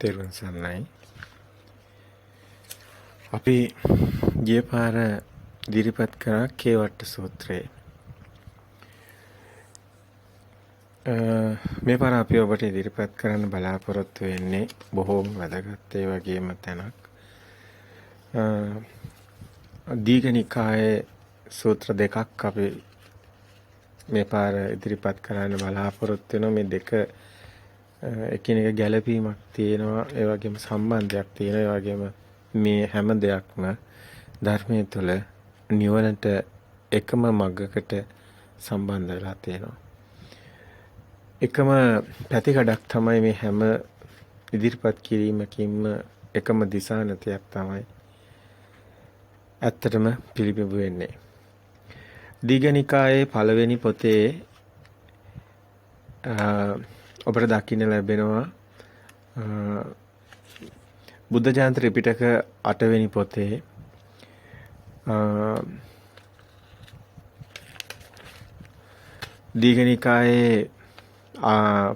තෙරුවන් සරණයි. අපි ගිය පාර ඉදිරිපත් කරා කේවට්ට සූත්‍රය. මේ පාර අපි ඔබට ඉදිරිපත් කරන්න බලාපොරොත්තු වෙන්නේ බොහෝම වැදගත් ඒ වගේම තැනක්. දීඝනිකායේ සූත්‍ර දෙකක් අපි මේ පාර ඉදිරිපත් කරන්න බලාපොරොත්තු වෙනවා. මේ දෙක එකිනෙක ගැළපීමක් තියෙනවා, ඒ වගේම සම්බන්ධයක් තියෙනවා, ඒ වගේම මේ හැම දෙයක්ම ධර්මයේ තුල නිවනට එකම මඟකට සම්බන්ධ වෙලා තියෙනවා. එකම පැතිකඩක් තමයි මේ හැම ඉදිරිපත් කිරීමකින්ම එකම දිශානතියක් තමයි ඇත්තටම පිළිබිඹු වෙන්නේ. දීඝනිකායේ පළවෙනි පොතේ ඔබට දකින්න ලැබෙනවා බුද්ධ ජයන්ති ත්‍රිපිටක 8 වෙනි පොතේ දීඝනිකායේ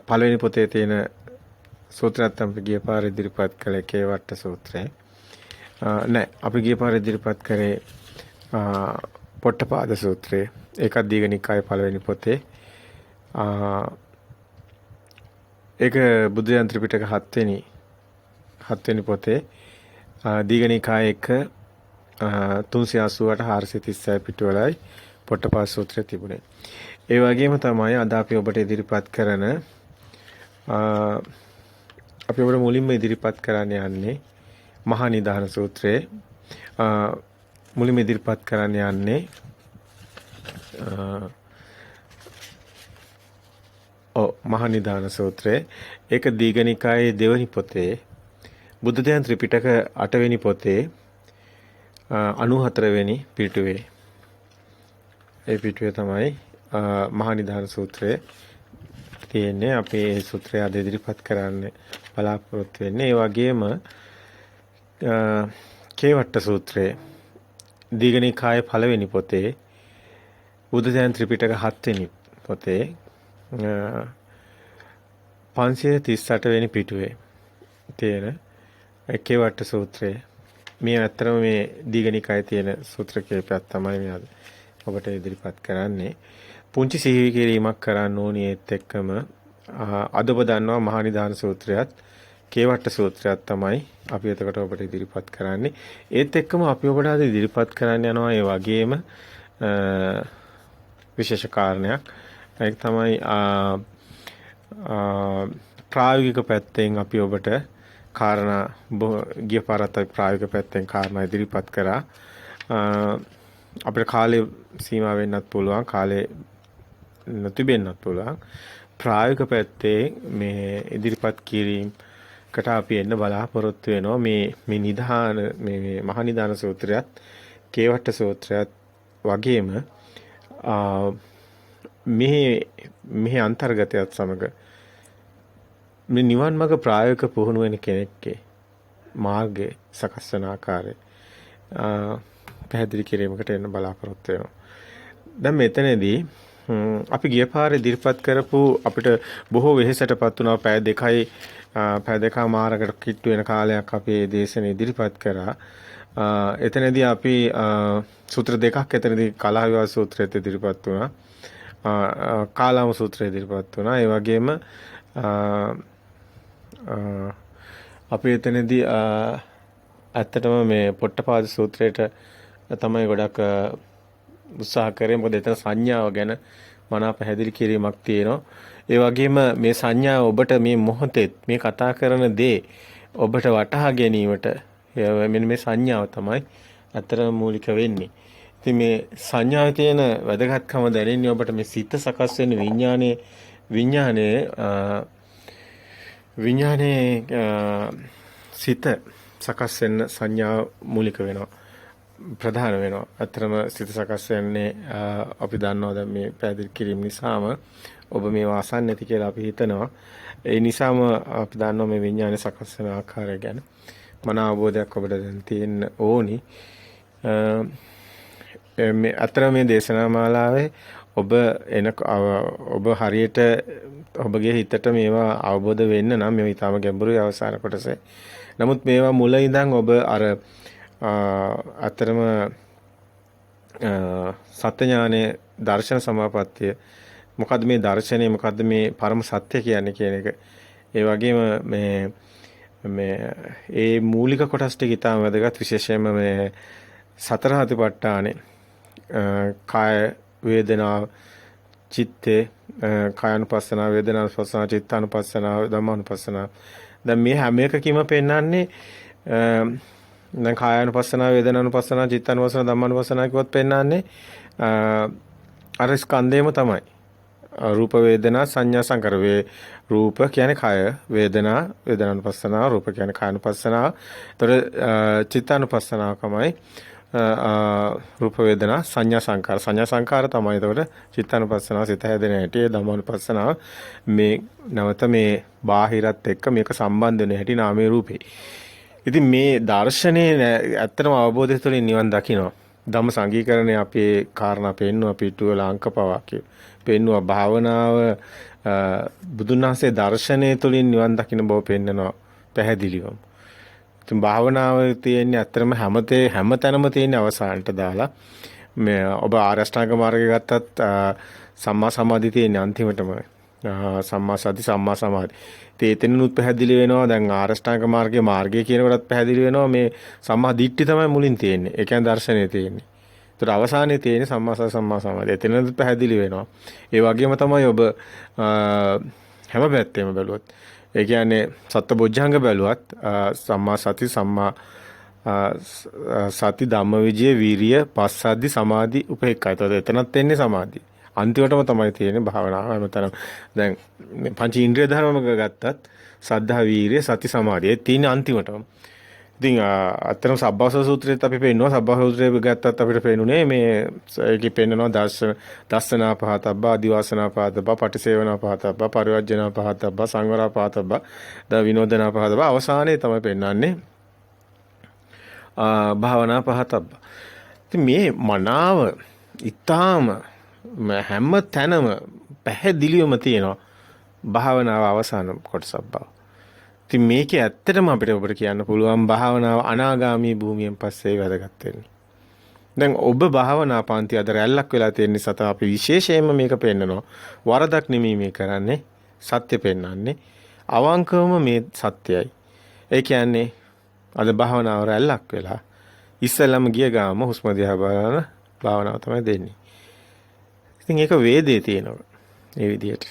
පළවෙනි පොතේ තියෙන සූත්‍රයක් තමයි ගිය පාර ඉදිරිපත් කළේ කේවට්ට සූත්‍රය. අපි ගිය පාර ඉදිරිපත් කරේ පොට්ටපාද සූත්‍රය. ඒකත් දීඝනිකායේ පළවෙනි පොතේ. ඒක බුද්ධ ජයන්ති ත්‍රිපිටක 7 වෙනි පොතේ දීඝනිකායේ 388 436 පිටුවලයි පොට්ටපාද සූත්‍රය තිබුණේ. ඒ වගේම තමයි අද අපි ඔබට ඉදිරිපත් කරන අපි ඔබට මුලින්ම ඉදිරිපත් කරන්න යන්නේ මහා නිදාන සූත්‍රයේ. මුලින්ම ඉදිරිපත් කරන්න යන්නේ මහා නිදාන සූත්‍රය. ඒක දීඝනිකායේ 2 වෙනි පොතේ බුද්ධ ජයන්ති ත්‍රිපිටක 8 වෙනි පොතේ 94 වෙනි පිටුවේ. ඒ පිටුවේ තමයි මහා නිදාන සූත්‍රය තියෙන්නේ. අපි මේ සූත්‍රය අද ඉදිරිපත් කරන්න බලාපොරොත්තු වෙන්නේ. ඒ වගේම කේවට්ට සූත්‍රය දීඝනිකායේ පළවෙනි පොතේ බුද්ධ ජයන්ති ත්‍රිපිටක 7 වෙනි පොතේ 538 වෙනි පිටුවේ තියෙන කේවට්ට සූත්‍රය. මේ අතරම මේ දීඝනිකායේ තියෙන සූත්‍ර කීපයක් තමයි මේ ඔබට ඉදිරිපත් කරන්නේ. පුංචි සිහි කිරීමක් කරන්න ඕනි. ඒත් එක්කම අද ඔබ දන්නවා මහා නිදාන සූත්‍රයත් කේවට්ට සූත්‍රයත් තමයි අපි එතකොට ඔබට ඉදිරිපත් කරන්නේ. ඒත් එක්කම අපි ඔබට අද ඉදිරිපත් කරන්න යනවා ඒ වගේම විශේෂ කාරණයක්. ඒක තමයි ප්‍රායෝගික පැත්තෙන් අපි ඔබට කාරණා ගිය පාරත් අපි ප්‍රායෝගික පැත්තෙන් කාරණා ඉදිරිපත් කරා. අපේ කාලේ සීමා වෙන්නත් පුළුවන්, කාලේ නොතිබෙන්නත් පුළුවන්. ප්‍රායෝගික පැත්තේ මේ ඉදිරිපත් කිරීමකට අපි එන්න බලාපොරොත්තු වෙනවා. මේ නිදාන මේ මහා නිදාන සූත්‍රයත් කේවට්ට සූත්‍රයත් වගේම මේ අන්තර්ගතයත් සමග මේ නිවන් මාර්ග ප්‍රායෝගික පුහුණු වෙන කෙනෙක්ගේ මාර්ගය සකස් වන ආකාරය පැහැදිලි කිරීමකට එන්න බලාපොරොත්තු වෙනවා. දැන් මෙතනදී අපි ගිය පාරේ ඉදිරිපත් කරපු අපිට බොහෝ වෙහෙසටපත් වුණා. පැය දෙකමාරකට කිට්ටු වෙන කාලයක් අපි දේශනේ ඉදිරිපත් කරා. එතනදී අපි සූත්‍ර දෙකක් එතනදී කලහවිවාද සූත්‍රයත් ඉදිරිපත් වුණා. කාලාම සූත්‍රය ඉදිරිපත් වුණා. ඒ වගේම අපි එතනදී ඇත්තටම මේ පොට්ටපාද සූත්‍රයට තමයි ගොඩක් උත්සාහ කරේ. මොකද එතන සංඥාව ගැන මනා පැහැදිලි කිරීමක් තියෙනවා. ඒ වගේම මේ සංඥාව ඔබට මේ මොහොතේ මේ කතා කරන දේ ඔබට වටහා ගැනීමට මෙන්න මේ සංඥාව තමයි ඇත්තටම මූලික වෙන්නේ. ඉතින් මේ සංඥාවේ තියෙන වැදගත්කම දැනෙන්නේ ඔබට මේ සිත සකස් වෙන විඥානයේ සිත සකස් වෙන සංඥාව මූලික වෙනවා, ප්‍රධාන වෙනවා. අතරම සිත සකස් වෙන්නේ අපි දන්නවා දැන් මේ පැහැදිලි කිරීම නිසාම ඔබ මේවා අසන්නේ නැති කියලා අපි හිතනවා. ඒ නිසාම අපි දන්නවා මේ විඥානයේ සකස් වෙන ආකාරය ගැන මන අවබෝධයක් ඔබට දැන් තියෙන්න ඕනි. මේ අතර මේ දේශනා මාලාවේ ඔබ ඔබ හරියට ඔබගේ හිතට මේවා අවබෝධ වෙන්න නම් මේ ඊටම ගැඹුරුයි අවසාන කොටසේ. නමුත් මේවා මුල ඉඳන් ඔබ අර අතරම සත්‍ය ඥානයේ දර්ශන සමාපත්තිය මොකද්ද මේ දර්ශනය මොකද්ද මේ පරම සත්‍ය කියන්නේ කියන එක. ඒ වගේම මේ ඒ මූලික කොටස් ටික ඉතාම වැදගත් විශේෂයෙන්ම මේ සතර හතිපට්ඨානේ කාය වේදනා චිත්තේ කායानुපස්සනා වේදනානුපස්සනා චිත්තානුපස්සනා ධම්මානුපස්සනා දැන් මේ හැම එකකම පෙන්නන්නේ දැන් කායानुපස්සනා වේදනානුපස්සනා චිත්තානුපස්සනා ධම්මානුපස්සනා කිව්වොත් පෙන්නන්නේ අර ස්කන්ධේම තමයි රූප වේදනා සංඥා සංකාර රූප කියන්නේ කය වේදනා වේදනානුපස්සනා රූප කියන්නේ කායानुපස්සනා එතකොට චිත්තානුපස්සනාවකමයි රූප වේදනා සංඥා සංකාර තමයි එතකොට චිත්තානුපස්සනාව සිත හැදෙන හැටි ධම්මානුපස්සනාව මේ නැවත මේ බාහිරත් එක්ක මේක සම්බන්ධ වෙන හැටි නාමයේ රූපේ. ඉතින් මේ දර්ශනේ ඇත්තටම අවබෝධය තුළින් නිවන් දකිනවා. ධම්ම සංගීකරණේ අපේ කාරණා පෙන්නවා පිටුවල අංකපවා පෙන්නවා භාවනාව බුදුන් වහන්සේ දර්ශනය තුළින් නිවන් දකින්න බව පෙන්නනවා පැහැදිලිවම. ඉතින් භාවනාවේ තියෙන්නේ අත්‍තරම හැමතැනම තියෙන අවසානට දාලා මේ ඔබ ආරෂ්ඨාංග මාර්ගය ගත්තත් සම්මා සමාධිය තියෙන්නේ අන්තිමටම සම්මා සති සම්මා සමාධි. ඉතින් එතනනුත් පැහැදිලි වෙනවා දැන් ආරෂ්ඨාංග මාර්ගය කියනකොටත් පැහැදිලි වෙනවා මේ සම්මා දිට්ඨි තමයි මුලින් තියෙන්නේ. ඒ කියන්නේ දර්ශනය තියෙන්නේ. ඒතර අවසානයේ තියෙන්නේ සම්මා සති සම්මා සමාධි. එතනනුත් පැහැදිලි වෙනවා. ඒ වගේම තමයි ඔබ හැම පැත්තෙම බැලුවොත් ඒ කියන්නේ සත්බොජ්ජංග බැලුවත් සම්මා සති සම්මා සති ධම්මවිජය වීරිය පස්සද්ධි සමාධි උපේක්ඛා. ඒතකොට එතනත් එන්නේ සමාධි. අන්තිමටම තමයි තියෙන්නේ භාවනාව හැමතැනම. දැන් පංච ඉන්ද්‍රිය ධර්මම ගත්තත් සද්ධා වීරිය සති සමාධිය තියෙන්නේ අන්තිමටම. ඉතින් අතරම සබ්බාසව සූත්‍රයේත් අපි පෙන්නවා සබ්බාසව සූත්‍රයේ ගත්තත් අපිට පේනුනේ මේ ඒකේ පෙන්නනවා දස්සනා පහතබ්බා ආදිවාසනා පහතබ්බා පටිසේවනා පහතබ්බා පරිවර්ජනා පහතබ්බා සංවරා පහතබ්බා ද විනෝදනා පහතබ්බා අවසානයේ තමයි පෙන්වන්නේ භාවනා පහතබ්බා. ඉතින් මේ මනාව ඊටාම හැම තැනම පැහැදිලිවම තියෙනවා භාවනාව අවසාන කොටසක් බව. ඉතින් මේකේ ඇත්තටම අපිට ඔබට කියන්න පුළුවන් භාවනාව අනාගාමී භූමියෙන් පස්සේ වැදගත් වෙන්නේ. දැන් ඔබ භාවනා පන්ති අද රැල්ලක් වෙලා තියෙන නිසා තමයි අපි විශේෂයෙන්ම මේක පෙන්නනවා. වරදක් නෙමෙයි මේ කරන්නේ. සත්‍ය පෙන්වන්නේ. අවංකවම මේ සත්‍යයි. ඒ කියන්නේ අද භාවනාව රැල්ලක් වෙලා ඉස්සෙල්ලාම ගිය ගාම හුස්ම දිහා බලන භාවනාව තමයි දෙන්නේ. ඉතින් ඒක වේදේ තියෙනවා. මේ විදිහට.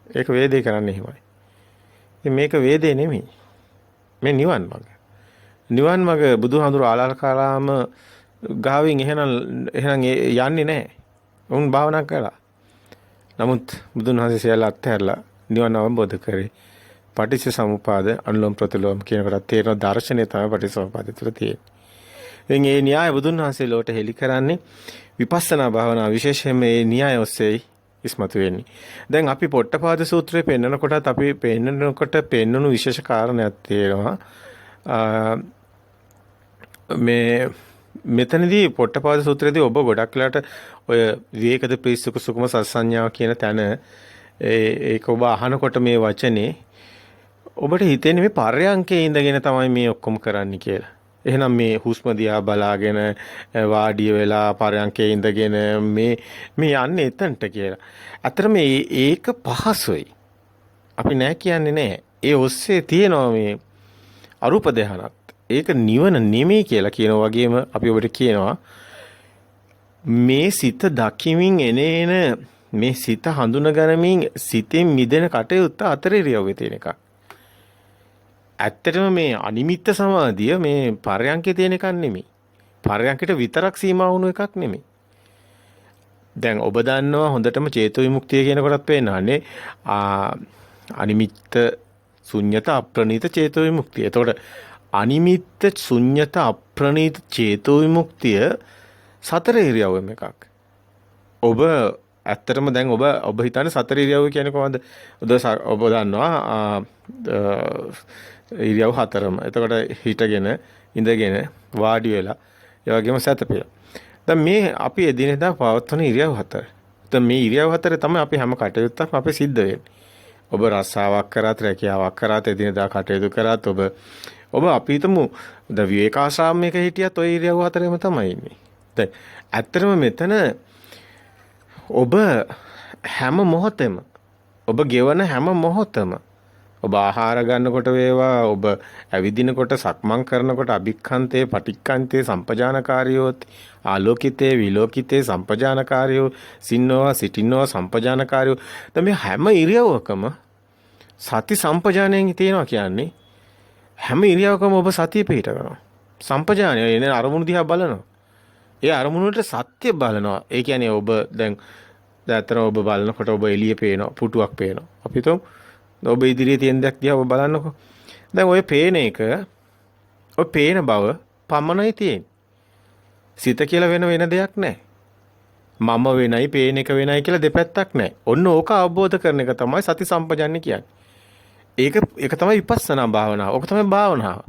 ඒක වේදේ කරන්නේ එහෙමයි. ඉතින් මේක වේදේ නෙමෙයි. මේ නිවන් මඟ. නිවන් මඟ බුදුහාඳුර ආලල්කාරාම ගාවින් එහෙනම් යන්නේ නැහැ. උන් භාවනා කළා. නමුත් බුදුන් වහන්සේ සියල්ල අත්හැරලා නිවන් අවබෝධ කරේ. පටිච්ච සමුපාද අනුලෝම ප්‍රතිලෝම කියන කොට තේරෙන දර්ශනය තමයි පටිච්ච සමුපාදය තුළ තියෙන්නේ. ඉතින් මේ න්‍යාය බුදුන් වහන්සේ ලෝට හෙළි කරන්නේ විපස්සනා භාවනාව විශේෂයෙන් මේ න්‍යාය ඔස්සේ ඉස්මතු වෙන්නේ. දැන් අපි පොට්ටපාද සූත්‍රයේ පෙන්නකොටත් අපි පෙන්නන විශේෂ කාරණයක් තියෙනවා. මෙතනදී පොට්ටපාද සූත්‍රයේදී ඔබ ගොඩක් වෙලාට ඔය විවේකද ප්‍රීසුක සුකුම සත්සඤ්ඤාව කියන තැන ඒක ඔබ අහනකොට මේ වචනේ ඔබට හිතෙන්නේ මේ පර්යංකේ ඉඳගෙන තමයි මේ ඔක්කොම කරන්න කියලා. එහෙනම් මේ හුස්ම දිහා බලාගෙන වාඩි වෙලා පරයන්කේ ඉඳගෙන මේ යන්නේ එතනට කියලා. අතර මේක පහසුයි. අපි නෑ කියන්නේ නෑ. ඒ ඔස්සේ තියෙනවා මේ අරූප ධානයත්. ඒක නිවන නෙමෙයි කියලා කියන වගේම අපි ඔබට කියනවා මේ සිත දකිමින් එනේන මේ සිත හඳුන ගනිමින් සිතෙන් මිදෙන කටයුත්ත අතරේ ඉරියව්වේ තියෙන එකක්. ඇත්තටම මේ අනිමිත්ත සමාධිය මේ පරයන්කේ තියෙන එකක් නෙමෙයි. පරයන්කට විතරක් සීමා වුණු එකක් නෙමෙයි. දැන් ඔබ දන්නවා හොඳටම චේතෝ විමුක්තිය කියන කොටත් පේනවානේ අනිමිත්ත ශුන්්‍යත අප්‍රණීත චේතෝ විමුක්තිය. එතකොට අනිමිත්ත ශුන්්‍යත අප්‍රණීත චේතෝ විමුක්තිය සතර ඉරියව්වෙම එකක්. ඔබ ඇත්තටම දැන් ඔබ හිතන්නේ සතර ඉරියව්ව කියන්නේ කොහොමද? ඔබ දන්නවා ඉරියව් හතරම. එතකොට හිටගෙන ඉඳගෙන වාඩි වෙලා ඒ වගේම සැතපෙලා. දැන් මේ අපි එදිනෙදා පවත්වන ඉරියව් හතර. දැන් මේ ඉරියව් හතරේ තමයි අපි හැම කටයුත්තක්ම අපේ සිද්ධ වෙන්නේ. ඔබ රස්සාවක් කරත්, රැකියාවක් කරත්, එදිනදා කටයුතු කරත් ඔබ අපි හිතමු ද විවේකාශ්‍රාමයක හිටියත් ওই ඉරියව් හතරේම තමයි ඉන්නේ. දැන් ඇත්තටම මෙතන ඔබ හැම මොහොතෙම ඔබ ගෙවන හැම මොහොතම ඔබ ආහාර ගන්නකොට වේවා, ඔබ ඇවිදිනකොට, සක්මන් කරනකොට, අභික්ඛන්තේ, පටික්ඛන්තේ, සම්පජානකාරියෝ, ආලෝකිතේ, විලෝකිතේ, සම්පජානකාරියෝ, සින්නෝවා, සිටින්නෝවා, සම්පජානකාරියෝ. දැන් මේ හැම ඉරියව්වකම සති සම්පජානයෙන් තියෙනවා කියන්නේ හැම ඉරියව්වකම ඔබ සතිය පිහිට කරනවා. සම්පජානය එන අරමුණු දිහා බලනවා. ඒ අරමුණට සත්‍ය බලනවා. ඒ කියන්නේ ඔබ දැන් ඇත්තටම ඔබ බලනකොට ඔබ එළිය පේනවා, පුටුවක් පේනවා. අපි හිතමු ඔබ ඉදිරියේ තියෙන දෙයක් දිහා ඔබ බලන්නකො. දැන් ඔය පේන එක ඔය පේන බව පමණයි තියෙන්නේ. සිත කියලා වෙන දෙයක් නැහැ. මම වෙනයි පේන එක වෙනයි කියලා දෙපැත්තක් නැහැ. ඔන්න ඕක අවබෝධ කරන එක තමයි සති සම්පජන්ණය කියන්නේ. ඒක තමයි විපස්සනා භාවනාව. ඕක තමයි භාවනාව.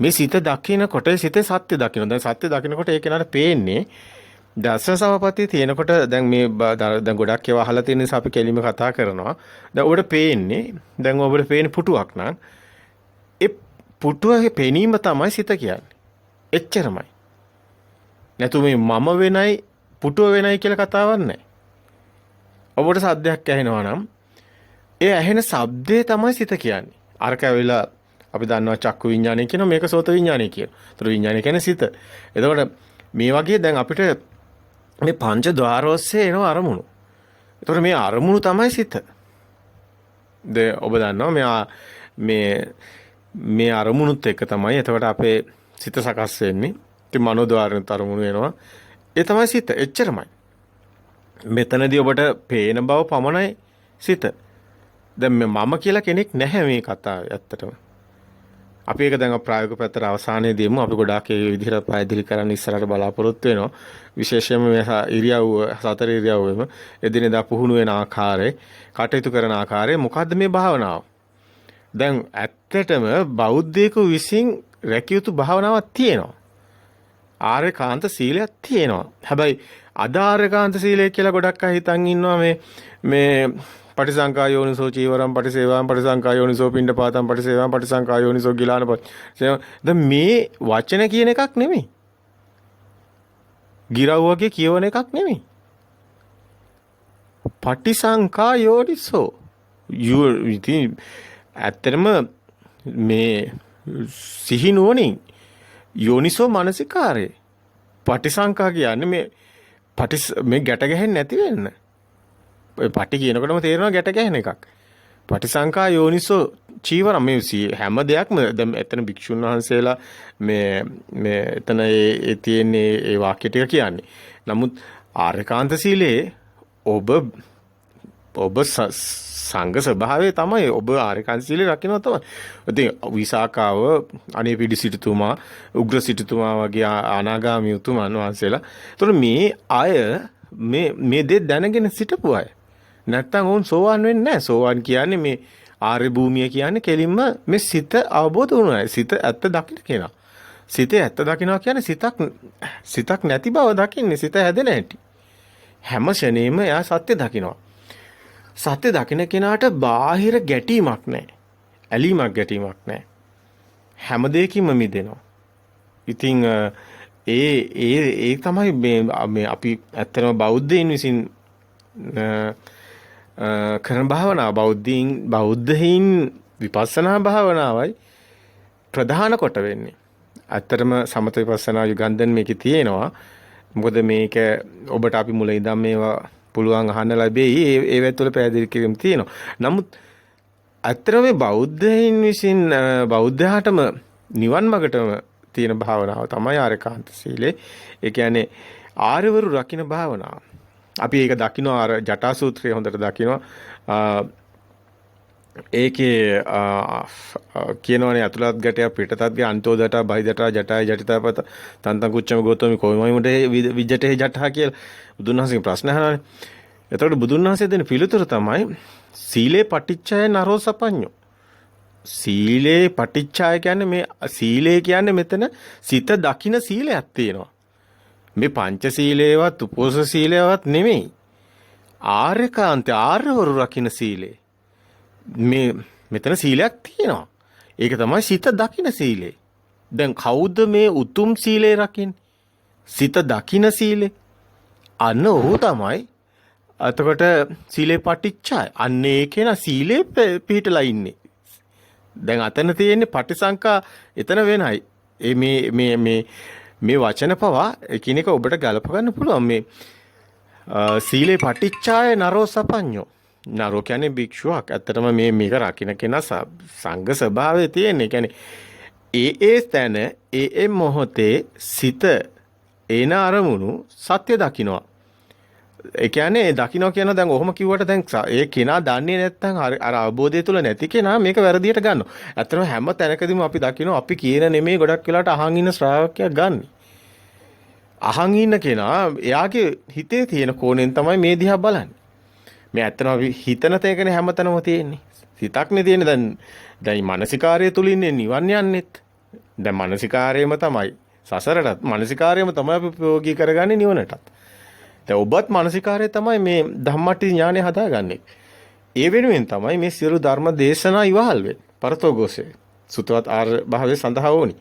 මේ සිත දකිනකොට සිතේ සත්‍ය දකින්න. දැන් සත්‍ය දකිනකොට ඒක නට පේන්නේ දර්ශන සමපතිය තියෙනකොට දැන් මේ දැන් ගොඩක් ඒවා අහලා තියෙන නිසා අපි කෙලිම කතා කරනවා. දැන් ඔබට පේන්නේ දැන් ඔබට පේන පුටුවක් නම් ඒ පුටුවේ පෙනීම තමයි සිත කියන්නේ. එච්චරමයි. නැතු මේ මම වෙනයි පුටුව වෙනයි කියලා කතාවක් නැහැ. ඔබට සද්දයක් ඇහෙනවා නම් ඒ ඇහෙන ශබ්දේ තමයි සිත කියන්නේ. අරක ඇවිල්ලා අපි දන්නවා චක්කු විඤ්ඤාණය කියනවා, මේක සෝත විඤ්ඤාණය කියනවා. ඒතර විඤ්ඤාණය කියන්නේ සිත. එතකොට මේ වගේ දැන් අපිට මේ පංච ద్వාර ඔස්සේ එන අරමුණු. ඒතකොට මේ අරමුණු තමයි සිත. ඔබ දන්නවා මේ අරමුණුත් එක්ක තමයි එතකොට අපේ සිත සකස් වෙන්නේ. ඉතින් මනෝ ద్వාරෙන් අරමුණු වෙනවා. ඒ තමයි සිත. එච්චරමයි. මෙතනදී ඔබට පේන බව පමණයි සිත. දැන් මම කියලා කෙනෙක් නැහැ මේ කතාවේ ඇත්තටම. අපි ඒක දැන් ප්‍රායෝගික පැත්තට අවසානයේදීම අපි ගොඩාක් ඒ විදිහට පැහැදිලි කරන්න ඉස්සරහට බලාපොරොත්තු වෙනවා. විශේෂයෙන්ම මේ සතර ඉරියව්වෙම එදිනෙදා පුහුණු වෙන ආකාරය, කටයුතු කරන ආකාරය මොකද්ද මේ භාවනාව? දැන් ඇත්තටම බෞද්ධයෙකු විසින් රැකිය යුතු භාවනාවක් තියෙනවා. ආර්යකාන්ත සීලයක් තියෙනවා. හැබැයි අද ආර්යකාන්ත සීලය කියලා ගොඩක් අය හිතන් ඉන්නවා මේ පටිසංකා යෝනිසෝ චීවරම් පටිසේවාම් පටිසංකා යෝනිසෝ පිණ්ඩපාතම් පටිසේවාම් පටිසංකා යෝනිසෝ ගිලානපත්. දැන් මේ වචන කියන එකක් නෙමෙයි. ගිරව් වගේ කියවන එකක් නෙමෙයි. පටිසංකා යෝනිසෝ ඉතින් ඇත්තටම මේ සිහිනුවණින් යෝනිසෝ මානසිකාරය. පටිසංකා කියන්නේ මේ ගැට ගැහෙන්නේ නැති වෙන්න. පටි කියනකොටම තේරෙනවා ගැට ගැහෙන එකක්. පටිසංකා යෝනිසෝ චීවරම් මේ හැම දෙයක්ම දැන් එතන භික්ෂුන් වහන්සේලා මේ එතන ඒ තියෙන්නේ ඒ වාක්‍ය ටික කියන්නේ. නමුත් ආර්යකාන්ත සීලේ ඔබ සංඝ ස්වභාවය තමයි ඔබ ආර්යකාන්ත සීලේ රකින්න තමයි. ඉතින් විසාකාව අනේපිඩි සිටුතුමා, උග්‍ර සිටුතුමා වගේ අනාගාමී උතුමන් වහන්සේලා. ඒතකොට මේ අය මේ දේ දැනගෙන සිටපු අය. නැත්තම් වුන් සෝවාන් වෙන්නේ නැහැ. සෝවාන් කියන්නේ මේ ආර්ය භූමිය කියන්නේ කෙලින්ම මේ සිත අවබෝධ වුණා. සිත ඇත්ත දකින්න කියනවා. සිතේ ඇත්ත දකින්නවා කියන්නේ සිතක් නැති බව දකින්නේ. සිත හැදෙන හැටි. හැම ෂණේම එයා සත්‍ය දකින්නවා. සත්‍ය දකින්න කෙනාට බාහිර ගැටීමක් නැහැ. ඇලීමක් ගැටීමක් නැහැ. හැම දෙයකින්ම මිදෙනවා. ඉතින් ඒ තමයි මේ අපි ඇත්තටම බෞද්ධයින් විසින් කරන භාවනාව. බෞද්ධයින් විපස්සනා භාවනාවයි ප්‍රධාන කොට වෙන්නේ. ඇත්තටම සමත විපස්සනා යුගන්ධන් මේකේ තියෙනවා. මොකද මේක ඔබට අපි මුල ඉඳන් මේවා පුළුවන් අහන්න ලැබෙයි. ඒවත් වල පැහැදිලි කිරීම තියෙනවා. නමුත් ඇත්තටම මේ බෞද්ධයින් විසින් බෞද්ධයාටම නිවන් මාර්ගටම තියෙන භාවනාව තමයි ආර්යකාන්ත සීලය. ඒ කියන්නේ ආර්යවරු රකින්න භාවනාව. අපි ඒක දකිනවා අර ජටා සූත්‍රයේ හොඳට දකිනවා. ඒකේ කියනවනේ අතුලත් ගැටය පිටතත් ගැ අන්තෝ ජටා බහි ජටා ජටායි ජටිතාපත තන්තං කුච්චම ගෝතමි කොයිමයි මුඩේ විජටේ ජටා කියලා බුදුන් වහන්සේගේ ප්‍රශ්න අහනවානේ. එතකොට බුදුන් වහන්සේ දෙන පිළිතුර තමයි සීලේ පටිච්චය නරෝ සපඤ්ඤෝ. සීලේ පටිච්චය කියන්නේ මේ සීලය කියන්නේ මෙතන සිත දකින්න සීලයක් තියෙනවා. මේ පංච සීලේවත් උපෝස සීලේවත් නෙමෙයි. ආර්යකාන්තේ ආර්යවරු රකින්න සීලේ. මේ මෙතන සීලයක් තියෙනවා. ඒක තමයි සිත දකින්න සීලේ. දැන් කවුද මේ උතුම් සීලේ රකින්නේ? සිත දකින්න සීලේ. අන්න ඔහු තමයි එතකොට සීලේ පටිච්චය. අන්න ඒකේන සීලේ පිහිටලා ඉන්නේ. දැන් අතන තියෙන්නේ පටිසංකා එතන වෙනයි. මේ වචන පවා එකිනෙක ඔබට ගලප ගන්න පුළුවන්. මේ සීලේ පටිච්චාය නරෝ සපඤ්ඤෝ. නරෝ කියන්නේ භික්ෂුවක්. ඇත්තටම මේක රකින්න කෙනා සංඝ ස්වභාවයේ තියෙන. ඒ කියන්නේ ඒ තැන ඒ මොහොතේ සිත එන අරමුණු සත්‍ය දකින්නවා. ඒ කියන්නේ දකින්න කියන දැන් ඔහොම කිව්වට දැන් ඒ කෙනා දන්නේ නැත්නම් අර අවබෝධය තුල නැති කෙනා මේක වැරදියට ගන්නවා. ඇත්තටම හැම තැනකදීම අපි දකින්න අපි කියන නෙමෙයි ගොඩක් වෙලාවට අහන් ඉන්න ශ්‍රාවකයා ගන්න. අහන් ඉන්න කෙනා එයාගේ හිතේ තියෙන කෝණයෙන් තමයි මේ දිහා බලන්නේ. මේ ඇත්තටම හිතන තේකනේ හැමතැනම තියෙන්නේ. සිතක්නේ තියෙන්නේ. දැන් මානසිකාර්යය තුලින් නිවන් යන්නෙත්. දැන් මානසිකාර්යයම තමයි සසරටත් මානසිකාර්යයම තමයි අපි ප්‍රයෝගී කරගන්නේ නිවනටත්. දැන් ඔබත් මානසිකාර්යය තමයි මේ ධම්මටි ඥානය හදාගන්නේ. ඒ වෙනුවෙන් තමයි මේ සියලු ධර්ම දේශනා ඉවහල් වෙන්නේ. පරතෝഘോഷේ සුතවත් ආර් භාවයේ සඳහා ඕනි.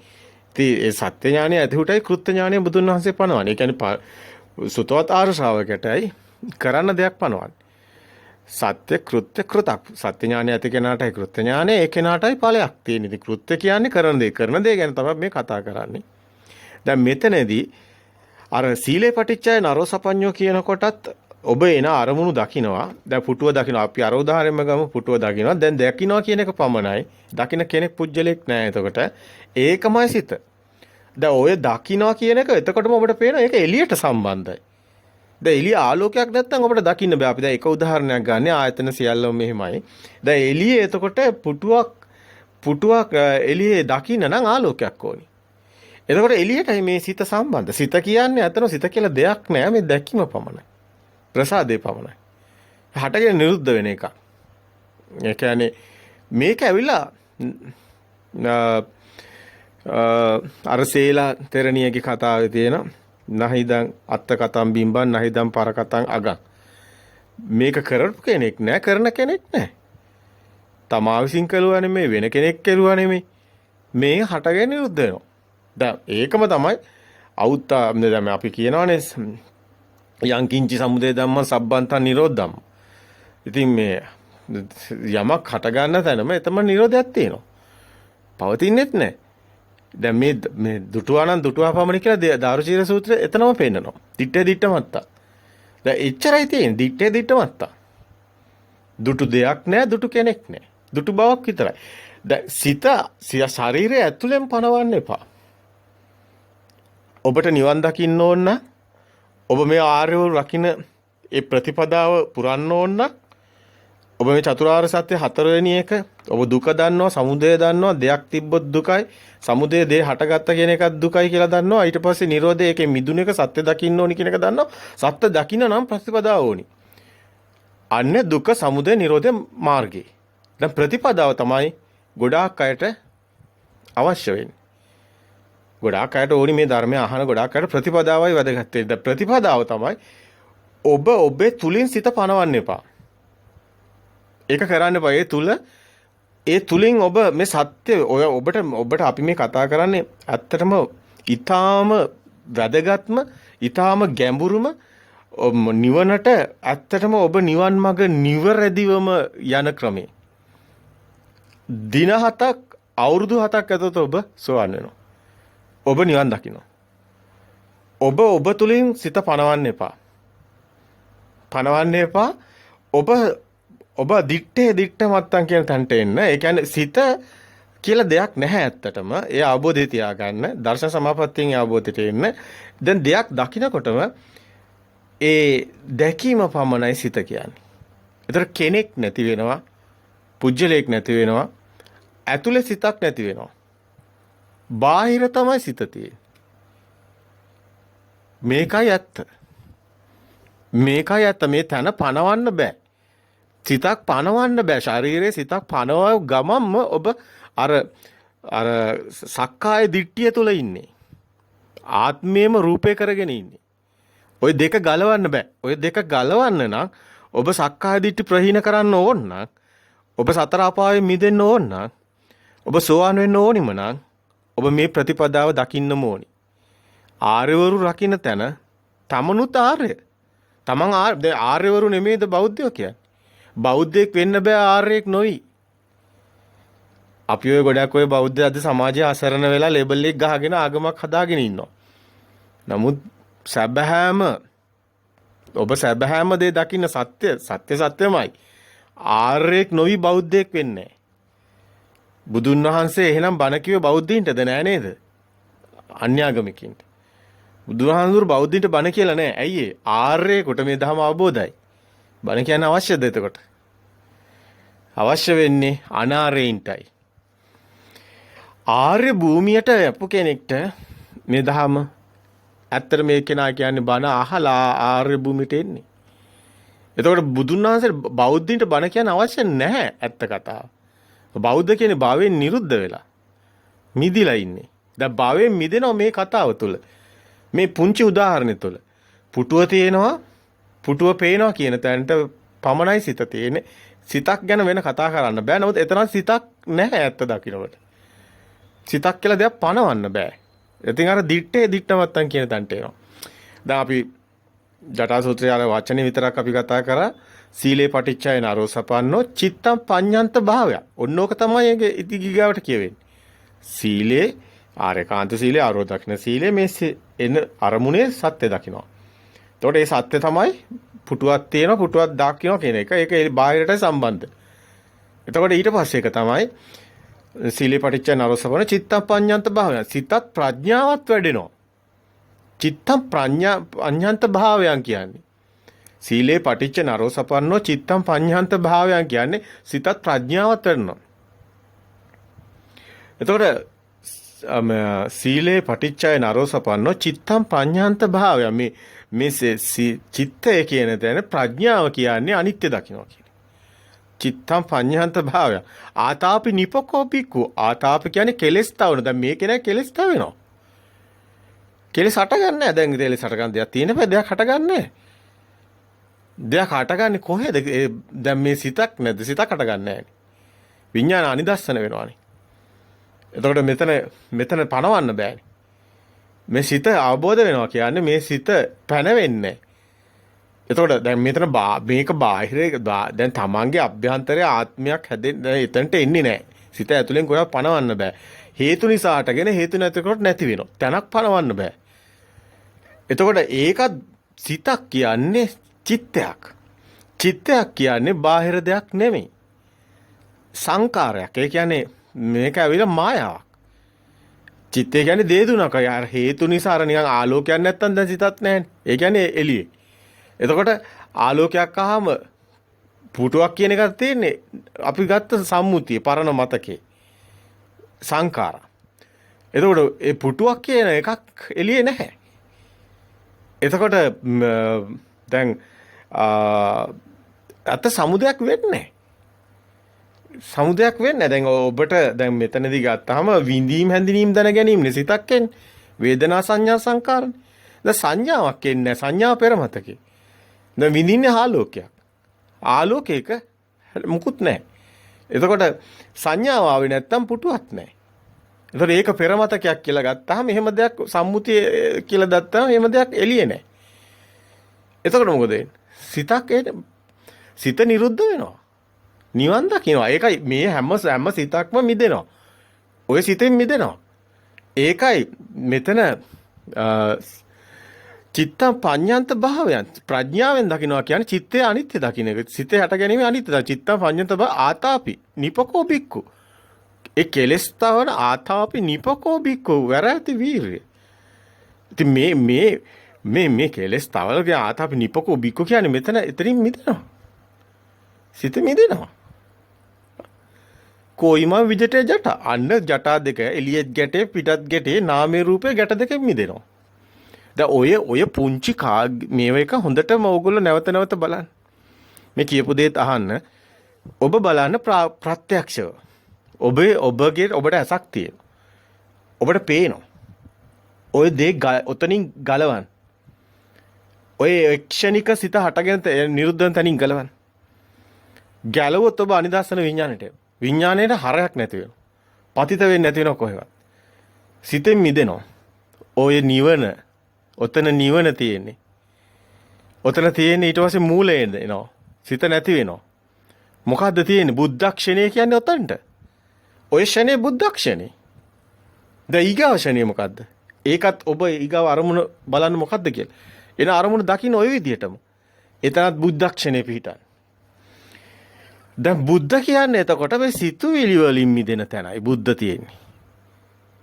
ඉතින් ඒ සත්‍ය ඥානය ඇතිහුටයි කෘත්‍ය ඥානය බුදුන් වහන්සේ පනවන්නේ. ඒ කියන්නේ සුතවත් ආර් ශ්‍රාවකයටයි කරන්න දෙයක් පනවන්නේ. සත්‍ය කෘත්‍ය කෘතක්. සත්‍ය ඥානය ඇති කෙනාටයි කෘත්‍ය ඥානය ඒ කෙනාටයි ඵලයක් තියෙන. ඉතින් කෘත්‍ය කියන්නේ කරන දේ ගැන තමයි මේ කතා කරන්නේ. දැන් මෙතනදී අර සීලේ පටිච්චය නරෝ සපඤ්ඤෝ කියන කොටත් ඔබ එන අරමුණු දකින්නවා. දැන් පුටුව දකින්නවා. අපි අර උදාහරණයම ගමු. පුටුව දකින්නවා. දැන් දකින්නවා කියන එක පමණයි. දකින්න කෙනෙක් පුජ්‍යලෙක් නෑ. එතකොට ඒකමයි සිත. දැන් ඔය දකින්නවා කියන එක එතකොටම ඔබට පේනවා ඒක එළියට සම්බන්ධයි. දැන් එළිය ආලෝකයක් නැත්නම් ඔබට දකින්න බෑ. අපි දැන් එක උදාහරණයක් ගන්න. ආයතන සියල්ලම මෙහෙමයි. දැන් එළියේ එතකොට පුටුවක් එළියේ දකින්න නම් ආලෝකයක් ඕනි. එතකොට එළියටයි මේ සිත සම්බන්ධ. සිත කියන්නේ අතන සිත කියලා දෙයක් නෑ. මේ දැකීම පමණයි. ප්‍රසාදේ පමණයි. හටගෙන නිරුද්ධ වෙන එක. ඒ කියන්නේ මේක ඇවිල්ලා අර සේලා තෙරණියගේ කතාවේ තියෙන නහිදන් අත්ත කතම් බිම්බන් නහිදන් පර කතම් අගන්. මේක කරපු කෙනෙක් නෑ, කරන කෙනෙක් නෑ. තමා විසින් කළුවා නෙමෙයි, වෙන කෙනෙක් කළුවා නෙමෙයි. මේ හටගෙන නිරුද්ධ වෙනවා. දැන් ඒකම තමයි අවුත්තා දැන් අපි කියනවානේ යං කිංචි සමුදය ධම්ම සබ්බන්තං නිරෝධම්. ඉතින් මේ යමක් හට ගන්න තැනම එතම නිරෝධයක් තියෙනවා. පවතින්නෙත් නැහැ. දැන් මේ දුටුවානම් දුටුවා පමණ කියලා දාරුචීර සූත්‍රය එතනම පෙන්නනවා. දිත්තේ දිත්ත මත්තා. දැන් එච්චරයි තියෙන්නේ. දිත්තේ දිත්ත මත්තා. දුටු දෙයක් නැහැ, දුටු කෙනෙක් නැහැ. දුටු බවක් විතරයි. දැන් සිත ශරීරය ඇතුලෙන් පනවන්න එපා. ඔබට නිවන් දකින්න ඕන නම් ඔබ මේ ආර්යව රකින්න ඒ ප්‍රතිපදාව පුරන්න ඕන නම් ඔබ මේ චතුරාර්ය සත්‍ය හතරවෙනි එක ඔබ දුක දන්නවා, සමුදය දන්නවා, දෙයක් තිබ්බොත් දුකයි, සමුදය දේ හටගත්ත කියන එකත් දුකයි කියලා දන්නවා. ඊට පස්සේ නිරෝධය ඒකේ මිදුන එක සත්‍ය දකින්න ඕනි කියන එක දන්නවා. සත්‍ය දකින්න නම් ප්‍රතිපදාව ඕනි. අන්න දුක, සමුදය, නිරෝධය මාර්ගය. දැන් ප්‍රතිපදාව තමයි ගොඩාක් අයට අවශ්‍ය වෙන්නේ. ගොඩාක් අයට ඕනි මේ ධර්මය අහන ගොඩාක් අයට ප්‍රතිපදාවයි වැදගත් වෙන්නේ. ප්‍රතිපදාව තමයි ඔබ ඔබේ තුලින් සිත පනවන්න එපා. ඒක කරන්න එපා. ඒ තුලින් ඔබ මේ සත්‍ය ඔය ඔබට අපි මේ කතා කරන්නේ ඇත්තටම ඊටාම වැදගත්ම, ඊටාම ගැඹුරුම නිවනට ඇත්තටම ඔබ නිවන් මඟ නිවැරදිවම යන ක්‍රමේ. දින 7ක් අවුරුදු 7ක් ඇතුළත ඔබ සෝවන් වෙනවා. ඔබ නිවන් දකිනවා. ඔබ තුලින් සිත පනවන්න එපා. පනවන්න එපා. ඔබ දිත්තේ මත්තන් කියන තැනට එන්න. ඒ කියන්නේ සිත කියලා දෙයක් නැහැ ඇත්තටම. ඒ අවබෝධය තියාගන්න. දර්ශන සමාපත්තියෙන් අවබෝධයට එන්න. දැන් දෙයක් දකිනකොටම ඒ දැකීම පමණයි සිත කියන්නේ. ඒතර කෙනෙක් නැති වෙනවා. පුජ්‍යලයක් නැති වෙනවා. ඇතුලේ සිතක් නැති වෙනවා. බාහිර තමයි සිත තියෙන්නේ. මේකයි ඇත්ත. මේ තන පනවන්න බෑ. සිතක් පනවන්න බෑ. ශරීරයේ සිතක් පනවව ගමම්ම ඔබ අර සක්කාය දිට්ඨිය තුල ඉන්නේ. ආත්මයේම රූපේ කරගෙන ඉන්නේ. ওই දෙක ගලවන්න බෑ. ওই දෙක ගලවන්න නම් ඔබ සක්කාය දිට්ඨි ප්‍රහීන කරන්න ඕන නම්, ඔබ සතර අපායෙන් මිදෙන්න ඕන නම්, ඔබ සෝවාන් වෙන්න ඕනිම නම් ඔබ මේ ප්‍රතිපදාව දකින්නම ඕනි. ආර්යවරු රකින්න තැන තමනුත් ආර්ය. තමන් ආර්යවරු නෙමෙයිද බෞද්ධයෝ කියන්නේ. බෞද්ධයෙක් වෙන්න බෑ ආර්යෙක් නොවි. අපි ඔය ගොඩක් ඔය බෞද්ධ අද සමාජයේ අසරණ වෙලා ලේබල් එක ගහගෙන ආගමක් හදාගෙන ඉන්නවා. නමුත් ඔබ සැබෑම දේ දකින්න සත්‍යමයි. ආර්යෙක් නොවි බෞද්ධයෙක් වෙන්නේ නැහැ. බුදුන් වහන්සේ එහෙනම් බණ කිව්වේ බෞද්ධයින්ටද නෑ නේද? අන්‍යාගමිකින්ට. බුදුහාමුදුරු බෞද්ධයින්ට බණ කියලා නෑ. ඇයි ඒ? ආර්යෙකට මේ ධර්ම අවබෝධයි. බණ කියන්න අවශ්‍යද එතකොට? අවශ්‍ය වෙන්නේ අනාර්යයින්ටයි. ආර්ය භූමියට යපු කෙනෙක්ට මේ ධර්ම ඇත්තට මේ කෙනා කියන්නේ බණ අහලා ආර්ය භූමියට එන්නේ. එතකොට බුදුන් වහන්සේ බෞද්ධයින්ට බණ කියන්න අවශ්‍ය නැහැ ඇත්ත කතාව. බෞද්ධ කියන්නේ භවයෙන් නිරුද්ධ වෙලා මිදිලා ඉන්නේ. දැන් භවයෙන් මිදෙනවා මේ කතාව තුළ. මේ පුංචි උදාහරණය තුළ. පුටුව තියෙනවා, පුටුව පේනවා කියන තැනට පමණයි සිත තියෙන්නේ. සිතක් ගැන වෙන කතා කරන්න බෑ. නමුත් එතන සිතක් නැහැ ඇත්ත දකින්නකොට. සිතක් කියලා දෙයක් පනවන්න බෑ. ඉතින් අර දිත්තමත්තන් කියන තැනට එනවා. දැන් අපි ජටා සූත්‍රයේ අර වචනේ විතරක් අපි කතා කරා. සීලේ පටිච්චය නරෝසපන්නෝ චිත්තම් පඤ්ඤන්ත භාවය. ඔන්නෝක තමයි ඒකේ ඉතිගිගාවට කියවෙන්නේ. සීලේ ආරේකාන්ත සීලේ ආරෝධක්න සීලේ මේ එන අරමුණේ සත්‍ය දකින්නවා. එතකොට මේ සත්‍ය තමයි පුටුවක් තියෙනවා පුටුවක් දකින්නවා කියන එක. ඒක බාහිරට සම්බන්ධ. එතකොට ඊට පස්සේ එක තමයි සීලේ පටිච්චය නරෝසපන්නෝ චිත්තම් පඤ්ඤන්ත භාවය. සිතත් ප්‍රඥාවත් වැඩෙනවා. චිත්තම් පඤ්ඤන්ත භාවයන් කියන්නේ සීලේ පටිච්ච නරෝසපන්නෝ චිත්තම් පඤ්ඤාන්ත භාවයන් කියන්නේ සිතත් ප්‍රඥාවත් වෙනවා. එතකොට සීලේ පටිච්චය නරෝසපන්නෝ චිත්තම් පඤ්ඤාන්ත භාවය මේ චිත්තය කියන තැන ප්‍රඥාව කියන්නේ අනිත්‍ය දකින්නවා කියන්නේ. චිත්තම් පඤ්ඤාන්ත භාවය. ආතාපි නිපකෝ පික්කු. ආතාප කියන්නේ කෙලස් තවන. දැන් මේ කෙනා කෙලස් තවනවා. කෙලස් හටගන්නේ නැහැ. දැන් කෙලස් හටගන්න දෙයක් තියෙන බෑ. දෙයක් හටගන්නේ නැහැ. දෙයක් හටගන්නේ කොහෙද? දැන් මේ සිතක් නැද්ද? සිතක් හටගන්නේ නැහැ. විඥාන අනිදස්සන වෙනවානේ. එතකොට මෙතන පණවන්න බෑනේ. මේ සිත අවබෝධ වෙනවා කියන්නේ මේ සිත පැනවෙන්නේ. එතකොට දැන් මෙතන මේක බාහිර දැන් තමන්ගේ අභ්‍යන්තරයේ ආත්මයක් හැදෙන්න එතනට එන්නේ නැහැ. සිත ඇතුලෙන් කොහොමද පණවන්න බෑ. හේතු නිසා හටගෙන හේතු නැතිකොට නැති වෙනවා. තැනක් පණවන්න බෑ. එතකොට ඒකත් සිතක් කියන්නේ චිත්තයක්. චිත්තයක් කියන්නේ බාහිර දෙයක් නෙමෙයි. සංකාරයක්. ඒ කියන්නේ මේක ඇවිල්ලා මායාවක්. චිත්තය කියන්නේ දේදුනක. යාර හේතු නිසා අර නිකන් ආලෝකයක් නැත්තම් දැන් සිතක් නැහැනේ. ඒ කියන්නේ එළියේ. එතකොට ආලෝකයක් ආවම පුටුවක් කියන එකක් තියෙන්නේ අපි ගත්ත සම්මුතිය පරණ මතකේ. සංකාර. එතකොට ඒ පුටුවක් කියන එකක් එළියේ නැහැ. එතකොට දැන් අත සමුදයක් වෙන්නේ සමුදයක් වෙන්නේ දැන් ඔබට දැන් මෙතනදී ගත්තාම විඳීම් හැඳිනීම් දැන ගැනීමනේ සිතක් එන්නේ වේදනා සංඥා සංකාරනේ. දැන් සංඥාවක් එන්නේ සංඥා පෙරමතකේ. දැන් විඳින්නේ ආලෝකයක්. ආලෝකයක මුකුත් නැහැ. එතකොට සංඥාව ආවේ නැත්තම් පුටුවක් නැහැ. එතකොට ඒක පෙරමතකයක් කියලා ගත්තාම එහෙම දෙයක් සම්මුතිය කියලා ගත්තාම එහෙම දෙයක් එළියේ නැහැ. එතකොට මොකද වෙන්නේ? සිත නිරුද්ධ වෙනවා. නිවන් දකින්නවා. ඒකයි මේ හැම සිතක්ම මිදෙනවා. ඔය සිතෙන් මිදෙනවා. ඒකයි මෙතන චිත්තම් පඤ්ඤාන්ත භාවයන් ප්‍රඥාවෙන් දකින්නවා කියන්නේ චිත්තේ අනිත්‍ය දකින්න එක. සිතේ හට ගැනීම අනිත්‍යද. චිත්තම් පඤ්ඤාන්ත භාව ආතාපි නිපකෝ බික්කු. ඒ කෙලස්තාවන ආතාපි නිපකෝ බික්කු වැරැති වීරිය. ඉතින් මේ කෙලස්තාවලගේ ආතාපි නිපකෝ බික්කු කියන්නේ මෙතන එතනින් මිදෙනවා. සිත මිදෙනවා. කොයිම විජිතේ ජට අන්න ජටා දෙක එළියෙත් ගැටේ පිටත් ගැටේ නාමයේ රූපේ ගැට දෙකෙන් මිදෙනවා. දැන් ඔය පුංචි මේව එක හොඳටම ඕගොල්ලෝ නැවත බලන්න. මේ කියපු දේත් අහන්න. ඔබ බලන්න ප්‍රත්‍යක්ෂව. ඔබට ඇසක් තියෙනවා. ඔබට පේනවා. ඔය දේ ඔතනින් ගලවන්න. ඔය ක්ෂණික සිත හටගෙන නිරුද්ධ වෙන තැනින් ගලවන්න. ගැලවුවොත් ඔබ අනිදස්සන විඥාණයට. විඥාණයට හරයක් නැති වෙනවා. පතිත වෙන්නේ නැති වෙනවා කොහෙවත්. සිතෙන් මිදෙනවා. ඔය නිවන, ඔතන නිවන තියෙන්නේ. ඔතන තියෙන්නේ ඊට පස්සේ මූලයෙන් එනවා. සිත නැති වෙනවා. මොකද්ද තියෙන්නේ? බුද්ධක්ෂණය කියන්නේ ඔතනට. ඔය ෂණේ බුද්ධක්ෂණේ. දැන් ඊගාව ෂණේ මොකද්ද? ඒකත් ඔබ ඊගාව අරමුණ බලන්න මොකද්ද කියලා. එන අරමුණ දකින්න ඔය විදිහටම. එතනත් බුද්ධක්ෂණේ පිහිටන්. දැන් බුද්ධ කියන්නේ එතකොට මේ සිතුවිලි වලින් මිදෙන තැනයි බුද්ධ තියෙන්නේ.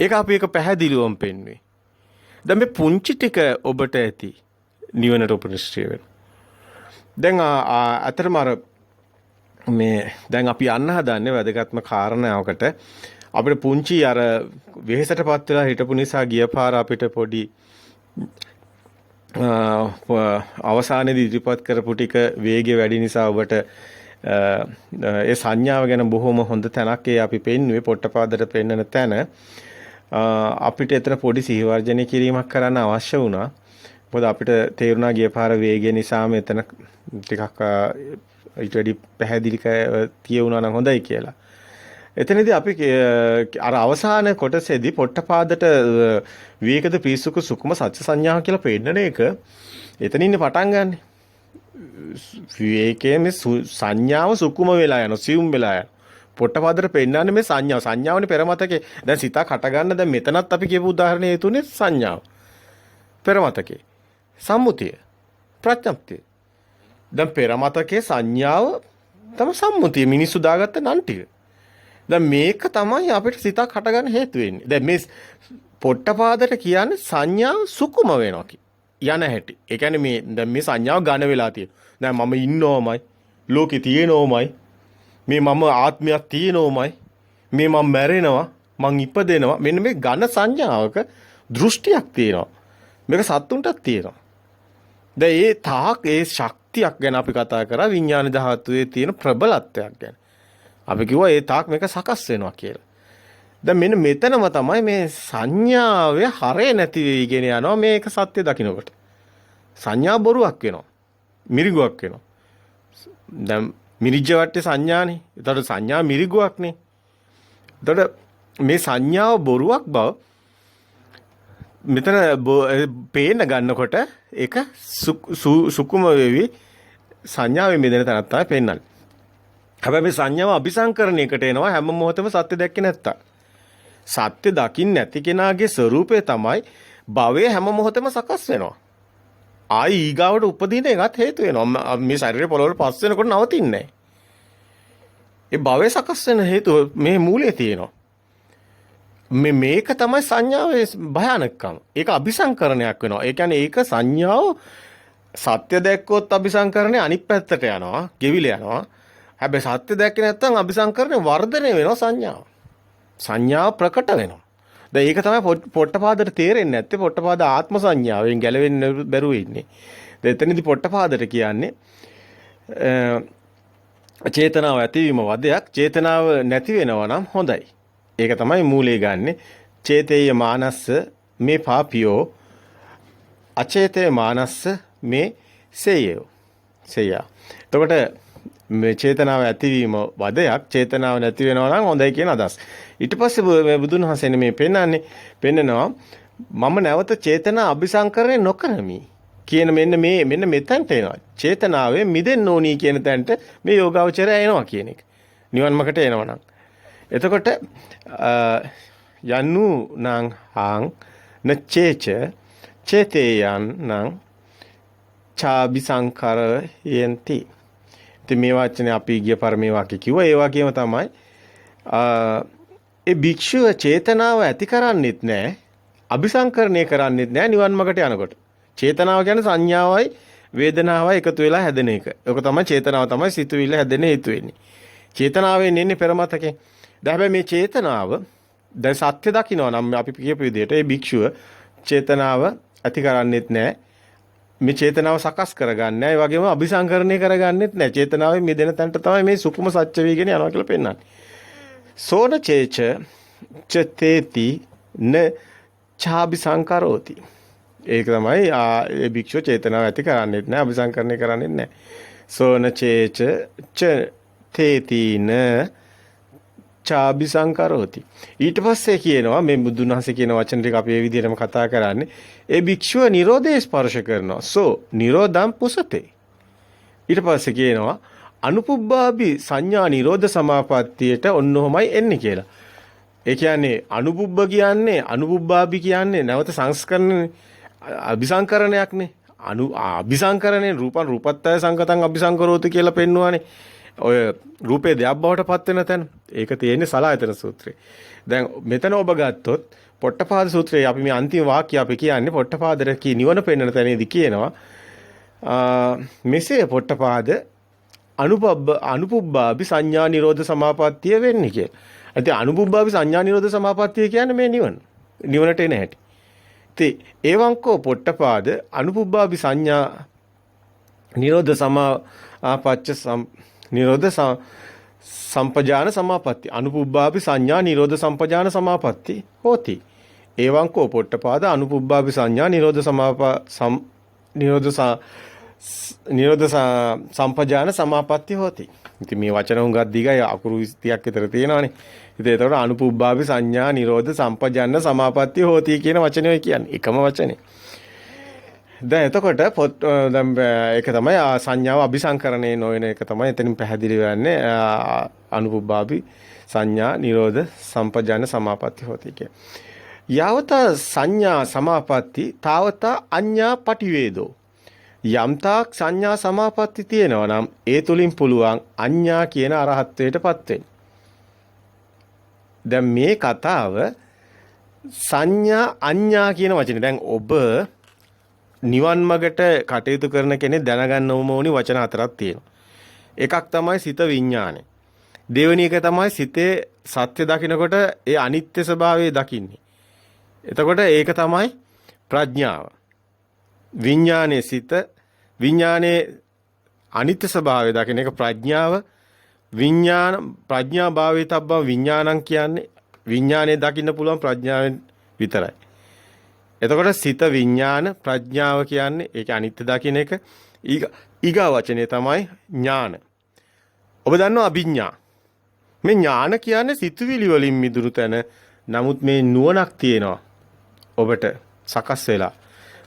ඒක අපි එක පැහැදිලිවම පෙන්වුවේ. දැන් මේ පුංචි ටික ඔබට ඇති නිවනට උපනිශ්‍රය වෙනවා. දැන් අතරම අර මේ දැන් අපි යන්න හදන්නේ වැදගත්ම කාරණාවකට. අපිට පුංචි අර වෙහෙසටපත් වෙලා හිටපු නිසා ගිය පාර අපිට පොඩි අවසානයේදී ඉදිරිපත් කරපු ටික වේගය වැඩි නිසා ඔබට ඒ සංඥාව ගැන බොහොම හොඳ තැනක් අපි පෙන්නුවේ පොට්ටපාදට පෙන්නන තැන. අපිට එතන පොඩි සිහිවර්ජනය කිරීමක් කරන්න අවශ්‍ය වුණා. මොකද අපිට තේරුණා ගිය පාර වේගය නිසා මෙතන ටිකක් ඊට වැඩි පැහැදිලි තියුණා නම් හොඳයි කියලා. එතනදී අපි අර අවසාන කොටසේදී පොට්ටපාදට විවේකද පිසුක සුකුම සත්‍ය සංඥා කියලා පෙන්නන එක එතන ඉන්නේ පටන් ගන්න. විවේකයේ මේ සංඥාව සුකුම වෙලා යනවා, සියුම් වෙලා යනවා. පොට්ටපාදට පෙන්නන්නේ මේ සංඥාව. සංඥාවනේ පෙරමතකේ. දැන් සිතක් හට ගන්න දැන් මෙතනත් අපි කියපු උදාහරණය හේතුනේ සංඥාව. පෙරමතකේ. සම්මුතිය. ප්‍රඥප්තිය. දැන් පෙරමතකේ සංඥාව තමයි සම්මුතිය. මිනිස්සු දාගත්ත නම් ටික. දැන් මේක තමයි අපිට සිතක් හටගන්න හේතු වෙන්නේ. දැන් මේ පොට්ටපාදට කියන්නේ සංඥාව සුකුම වෙනවා යන හැටි. ඒ කියන්නේ මේ දැන් මේ සංඥාව ඝන වෙලා තියෙනවා. දැන් මම ඉන්නවමයි, ලෝකේ තියෙනවමයි, මේ මම ආත්මයක් තියෙනවමයි, මේ මම මැරෙනවා, මං ඉපදෙනවා. මෙන්න මේ ඝන සංඥාවක දෘෂ්ටියක් තියෙනවා. මේක සත්තුන්ටත් තියෙනවා. දැන් ඒ තාක් ඒ ශක්තියක් ගැන අපි කතා කරා විඥාන ධාතුවේ තියෙන ප්‍රබලත්වයක් ගැන. අපි කිව්වා ඒ තාක් මේක සකස් වෙනවා කියලා. දැන් මෙන්න මෙතනම තමයි මේ සංඥාවේ හරේ නැති වෙයිගෙන යනවා මේක සත්‍ය දකින්නකොට. සංඥා බොරුවක් වෙනවා. මිරිගුවක් වෙනවා. දැන් මිරිජ්ජ වටේ සංඥානේ. ඒතකොට සංඥා මිරිගුවක්නේ. ඒතකොට මේ සංඥාව බොරුවක් බව මෙතන පේන්න ගන්නකොට ඒක සුකුම වෙවි සංඥාවේ මෙදෙන තැනක් තමයි පෙන්වන්නේ. හැබැයි මේ සංඥාව අபிසංකරණයකට එනවා හැම මොහොතෙම සත්‍ය දැක්කේ නැත්තම්. සත්‍ය දකින්න නැති කෙනාගේ ස්වરૂපය තමයි භවයේ හැම මොහොතෙම සකස් වෙනවා. ආයි ඊගාවට උපදින එකත් හේතු වෙනවා. මේ ශරීරය පොළොවට පස් වෙනකොට නවතින්නේ නැහැ. ඒ භවයේ සකස් වෙන හේතුව මේ මූලයේ තියෙනවා. මේක තමයි සංඥාවේ භයානකකම. ඒක අபிසංකරණයක් වෙනවා. ඒ කියන්නේ ඒක සංඥාව සත්‍ය දැක්කොත් අபிසංකරණය අනිත් පැත්තට යනවා, ගෙවිල යනවා. හැබැයි සත්‍ය දැක්කේ නැත්නම් අபிසංකරණය වර්ධනය වෙනවා සංඥාව. සංඥාව ප්‍රකට වෙනවා. දැන් ඒක තමයි පොට්ටපාදට තේරෙන්නේ නැත්තේ. පොට්ටපාද ආත්ම සංඥාවෙන් ගැලවෙන්න බැරුව ඉන්නේ. දැන් එතනදී පොට්ටපාදට කියන්නේ චේතනාව ඇතිවීම වදයක්. චේතනාව නැති වෙනවා නම් හොඳයි. ඒක තමයි මූලයේ ගන්නෙ. චේතේය මානස්ස මේ පාපියෝ අචේතේ මානස්ස මේ සේයෝ. සේයා. එතකොට මේ චේතනාව ඇතිවීම වදයක්, චේතනාව නැති වෙනවා නම් හොඳයි කියන අදහස්. ඊට පස්සේ බුදුන් වහන්සේ මේ පෙන්නනවා මම නැවත චේතනා අபிසංකරණය නොකරමි කියන මෙන්න මෙතනට එනවා. චේතනාවේ මිදෙන්න ඕනි කියන තැනට මේ යෝගාවචරය එනවා කියන එක. නිවන් මාර්ගට එනවා නම්. එතකොට යන්නු නං හං නචේච චේතේයන් නං චාබිසංකරයන්ති. ඉතින් මේ වචනේ අපි ගිය පාර මේ වාක්‍ය කිව්වා. ඒ වගේම තමයි ඒ භික්ෂුව චේතනාව ඇති කරන්නේත් නැහැ, අபிසංකරණය කරන්නේත් නැහැ නිවන් මාර්ගට යනකොට. චේතනාව කියන්නේ සංඥාවයි වේදනාවයි එකතු වෙලා හැදෙන එක. ඒක තමයි චේතනාව තමයි සිතුවිල්ල හැදෙන හේතු වෙන්නේ. චේතනාවෙන් එන්නේ පෙරමතකේ. දැන් හැබැයි මේ චේතනාව දැන් සත්‍ය දකින්න නම් අපි කියපු විදිහට ඒ භික්ෂුව චේතනාව ඇති කරන්නේත් නැහැ. මේ චේතනාව සකස් කරගන්නේ නැහැ. ඒ වගේම අபிසංකරණය කරගන්නෙත් නැහැ. චේතනාවේ මිදෙන තැනට තමයි මේ සුකුම සත්‍ය වේගෙන යනවා කියලා පෙන්නන්නේ. සෝන චේච චතේති න ඡාබිසංකරෝති. ඒක තමයි ඒ භික්ෂුව චේතනාව ඇති කරන්නේ නැහැ, අபிසංකරණය කරන්නේ නැහැ. සෝන චේච ච තේතින චාபிසංකරෝති. ඊට පස්සේ කියනවා මේ බුදුන් වහන්සේ කියන වචන ටික අපි මේ විදිහටම කතා කරන්නේ. ඒ භික්ෂුව නිරෝධය ස්පර්ශ කරනවා. සෝ නිරෝධම් පුසතේ. ඊට පස්සේ කියනවා අනුපුබ්බාපි සංඥා නිරෝධ සමාපත්තියට ඔන්නෝමයි එන්නේ කියලා. ඒ කියන්නේ අනුපුබ්බ කියන්නේ අනුපුබ්බාපි කියන්නේ නැවත සංස්කරණ අபிසංකරණයක්නේ. අபிසංකරණේ රූපං රූපත්තය සංකතං අபிසංකරෝති කියලා පෙන්වුවානේ. ඔය රූපේ දෙයක් බවට පත් වෙන තැන. ඒක තියෙන්නේ සලායතන සූත්‍රේ. දැන් මෙතන ඔබ ගත්තොත් පොට්ටපාද සූත්‍රයේ අපි මේ අන්තිම වාක්‍ය අපි කියන්නේ පොට්ටපාදර කී නිවන පෙන්වන තැනේදී කියනවා මෙසේ පොට්ටපාද අනුපුබ්බාපි සංඥා නිරෝධ සමාපත්තිය වෙන්නේ කියලා. ඉතින් අනුපුබ්බාපි සංඥා නිරෝධ සමාපත්තිය කියන්නේ මේ නිවන. නිවනට එන හැටි. ඉතින් ඒවංකෝ පොට්ටපාද අනුපුබ්බාපි සංඥා නිරෝධ සමාපච්ච නිරෝධ සම්පජාන සමාපatti අනුපුබ්බාපි සංඥා නිරෝධ සම්පජාන සමාපatti හෝති. ඒවංකෝ පොට්ටපාද අනුපුබ්බාපි සංඥා නිරෝධ සම්පජාන සමාපatti හෝති. ඉතින් මේ වචන හුඟක් දිගයි අකුරු 30ක් විතර තියෙනවානේ. ඉතින් ඒතකොට අනුපුබ්බාපි සංඥා නිරෝධ සම්පජාන සමාපatti හෝති කියන වචනේ කියන්නේ එකම වචනේ. දැන් එතකොට දැන් ඒක තමයි සංඥාව අபிසංකරණේ නොවන එක තමයි එතනින් පැහැදිලි වෙන්නේ අනුපුබ්බාපි සංඥා නිරෝධ සම්පජාන සමාපatti හොති කිය. යවත සංඥා සමාපatti තාවත අඤ්ඤා පටිවේදෝ. යම්තාක් සංඥා සමාපatti තියෙනවා නම් ඒ තුලින් පුළුවන් අඤ්ඤා කියන අරහත්ත්වයටපත් වෙන්න. දැන් මේ කතාව සංඥා අඤ්ඤා කියන වචනේ දැන් ඔබ නිවන් මගට කටයුතු කරන කෙනෙක් දැනගන්න ඕනි වචන හතරක් තියෙනවා. එකක් තමයි සිත විඥානය. දෙවෙනි එක තමයි සිතේ සත්‍ය දකිනකොට ඒ අනිත්‍ය ස්වභාවය දකින්නේ. එතකොට ඒක තමයි ප්‍රඥාව. විඥානයේ සිත විඥානයේ අනිත්‍ය ස්වභාවය දකින එක ප්‍රඥාව. ප්‍රඥා භාවයේ තබ්බ විඥානං කියන්නේ විඥානයේ දකින්න පුළුවන් ප්‍රඥාවෙන් විතරයි. එතකොට සිත විඥාන ප්‍රඥාව කියන්නේ ඒක අනිත්‍ය දකින්න එක. ඊගා වචනේ තමයි ඥාන. ඔබ දන්නවා අභිඥා. මේ ඥාන කියන්නේ සිතුවිලි වලින් මිදුණු තැන. නමුත් මේ නුවණක් තියෙනවා. ඔබට සකස් වෙලා.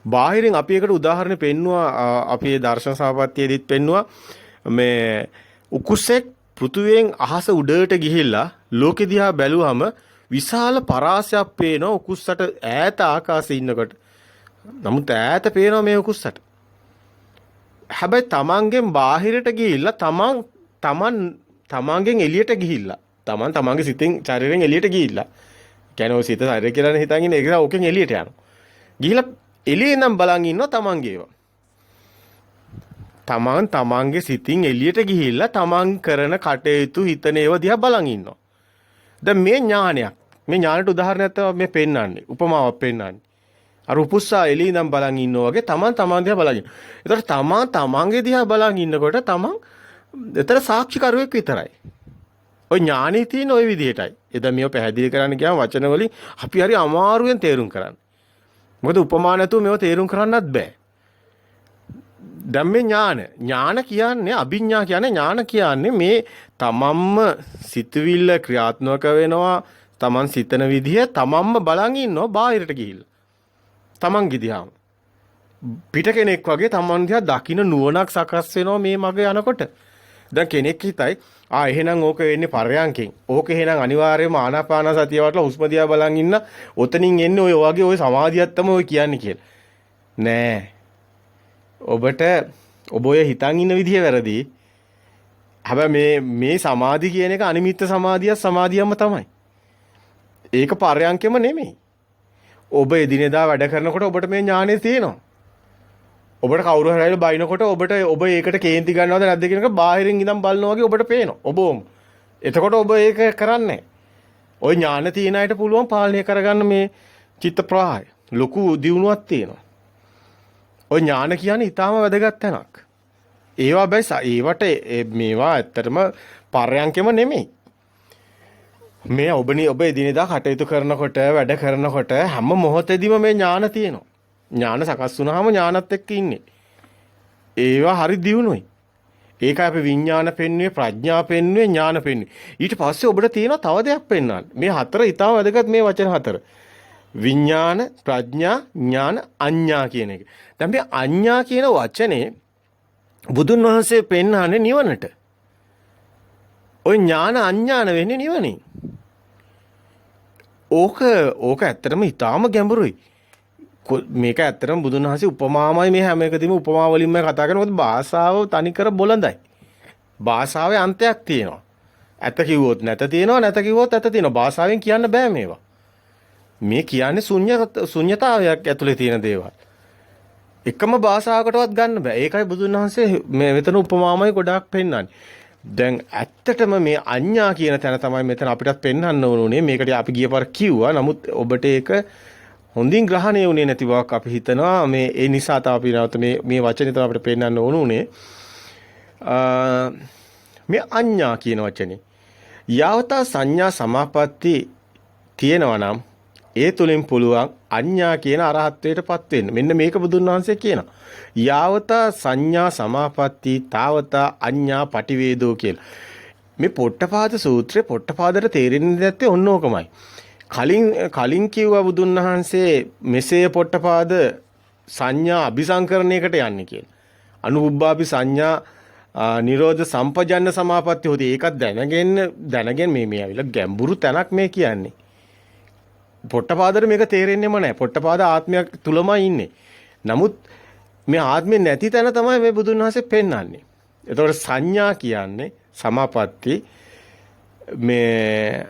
බාහිරින් අපි එකට උදාහරණ පෙන්නුවා අපේ දර්ශන සාපත්තියේදීත් පෙන්නුවා මේ උකුසෙක් පෘථුවියෙන් අහස උඩට ගිහිල්ලා ලෝකෙ දිහා බැලුවම විශාල පරාසයක් පේනවා උකුස්සට ඈත ආකාශයේ ඉන්නකොට. නමුත් ඈත පේනවා මේ උකුස්සට. හැබැයි තමන්ගෙන් බාහිරට ගිහිල්ලා තමන්ගෙන් එළියට ගිහිල්ලා තමන්ගේ සිතෙන් ශරීරයෙන් එළියට ගිහිල්ලා. කියන්නේ ඔය සිත ශරීරය කියලා හිතන් ඉන්නේ ඒක ඕකෙන් එළියට යනවා. ගිහිල්ලා එළියේ නම් බලන් ඉන්නවා තමන්ගේව. තමන්ගේ සිතින් එළියට ගිහිල්ලා තමන් කරන කටයුතු හිතන ඒවා දිහා බලන් ඉන්නවා. දැන් මේ ඥානයක් මේ ඥානට උදාහරණයක් තමයි මේ පෙන්වන්නේ. උපමාවක් පෙන්වන්නේ. අර උපුස්සා එළියේ ඉඳන් බලන් ඉන්නවා වගේ තමන් දිහා බලන් ඉන්නවා. ඒතකොට තමන්ගේ දිහා බලන් ඉන්නකොට තමන් එතන සාක්ෂිකරුවෙක් විතරයි. ඔය ඥානෙ තියෙන ওই විදිහටයි. එදා මේව පැහැදිලි කරන්න ගියාම වචන වලින් අපි හරි අමාරුවෙන් තේරුම් කරන්නේ. මොකද උපමා නැතුව මේව තේරුම් කරන්නත් බෑ. දැන් මේ ඥාන කියන්නේ අභිඥා කියන්නේ ඥාන කියන්නේ මේ තමන්ම සිතවිල්ල ක්‍රියාත්මක වෙනවා තමන් සිතන විදිහ තමන්ම බලන් ඉන්නවා බාහිරට ගිහිල්ලා. තමන් ගිදියාම පිට කෙනෙක් වගේ තමන් දිහා දකින්න නුවණක් සකස් වෙනවා මේ මග යනකොට. දැන් කෙනෙක් හිතයි එහෙනම් ඕක වෙන්නේ පරයන්කෙන්. ඕක එහෙනම් අනිවාර්යයෙන්ම ආනාපාන සතිය වටලා හුස්ම දිහා බලන් ඉන්න ඔතනින් එන්නේ ඔය වගේ ඔය සමාධියක් තමයි ඔය කියන්නේ කියලා. නෑ. ඔබ ඔය හිතන් ඉන්න විදිහ වැරදි. හැබැයි මේ සමාධි කියන එක අනිමිත්ත සමාධියම තමයි. ඒක පරයන්කෙම නෙමෙයි. ඔබ එදිනෙදා වැඩ කරනකොට ඔබට මේ ඥානෙ තියෙනවා. ඔබට කවුරු හරි බයිනකොට ඔබ ඒකට කේන්ති ගන්නවද නැද්ද කියන එක බාහිරින් ඉඳන් බලනවා වගේ ඔබට පේනවා. ඔබම. එතකොට ඔබ ඒක කරන්නේ. ওই ඥාන තියෙන අයට පුළුවන් පාලනය කරගන්න මේ චිත්ත ප්‍රවාහය. ලොකු දියුණුවක් තියෙනවා. ඔය ඥාන කියන්නේ ඊටාම වැදගත් තැනක්. ඒවට මේවා ඇත්තටම පරයන්කෙම නෙමෙයි. මේ ඔබ එදිනෙදා කටයුතු කරනකොට වැඩ කරනකොට හැම මොහොතෙදිම මේ ඥාන තියෙනවා. ඥාන සකස් වුණාම ඥානත් එක්ක ඉන්නේ. ඒවා හරි දියුණුවයි. ඒකයි අපි විඥාන පෙන්වුවේ, ප්‍රඥා පෙන්වුවේ, ඥාන පෙන්වුවේ. ඊට පස්සේ ඔබට තියෙනවා තව දෙයක් පෙන්වන්න. මේ හතර ඊටම වැදගත් මේ වචන හතර. විඥාන, ප්‍රඥා, ඥාන, අඤ්ඤා කියන එක. දැන් මේ අඤ්ඤා කියන වචනේ බුදුන් වහන්සේ පෙන්වන්නේ නිවනට. ඔය ඥාන අඥාන වෙන්නේ නිවනින්. ඕක ඇත්තටම ඊටාම ගැඹුරුයි. මේක ඇත්තටම බුදුන් වහන්සේ උපමාමයි මේ හැම එකදීම උපමා වලින්ම කතා කරනවා. මොකද භාෂාව තනිකර බොළඳයි. භාෂාවේ අන්තයක් තියෙනවා. ඇත කිව්වොත් නැත තියෙනවා, නැත කිව්වොත් ඇත තියෙනවා. භාෂාවෙන් කියන්න බෑ මේවා. මේ කියන්නේ ශුන්‍යතාවයක් ඇතුලේ තියෙන දේවල්. එකම භාෂාවකටවත් ගන්න බෑ. ඒකයි බුදුන් වහන්සේ මේ මෙතන උපමාමයි ගොඩාක් පෙන්වන්නේ. දැන් ඇත්තටම මේ අඤ්ඤා කියන තැන තමයි මෙතන අපිටත් පෙන්වන්න ඕනේ. මේකට අපි ගියපාර කිව්වා. නමුත් ඔබට ඒක හොඳින් ග්‍රහණය වුණේ නැති බවක් අපි හිතනවා. මේ ඒ නිසා තමයි අපි නැවත මේ වචනේ තමයි අපිට පෙන්වන්න ඕනුනේ. මේ අඤ්ඤා කියන වචනේ යාවතා සංඥා සමාපatti තියෙනවා නම් ඒ තුලින් පුළුවන් අඤ්ඤා කියන අරහත්ත්වයටපත් වෙන්න. මෙන්න මේක බුදුන් වහන්සේ කියනවා. යාවතා සංඥා සමාපatti තාවතා අඤ්ඤා පටිවේදෝ කියලා. මේ පොට්ටපාද සූත්‍රේ පොට්ටපාදට තේරෙන්නේ නැත්තේ ඔන්න ඕකමයි. කලින් කිව්වා බුදුන් වහන්සේ මෙසේ පොට්ටපාද සංඥා අபிසංකරණයකට යන්නේ කියලා. අනුබ්බාපි සංඥා නිරෝධ සම්පජන්න සමාපatti හොදී. ඒකත් දැනගෙන මේ ඇවිල්ලා ගැඹුරු තැනක් මේ කියන්නේ. පොට්ටපාදට මේක තේරෙන්නේම නැහැ. පොට්ටපාද ආත්මයක් තුලමයි ඉන්නේ. නමුත් මේ ආත්මේ නැති තැන තමයි මේ බුදුන් වහන්සේ පෙන්වන්නේ. එතකොට සංඥා කියන්නේ සමාපatti මේ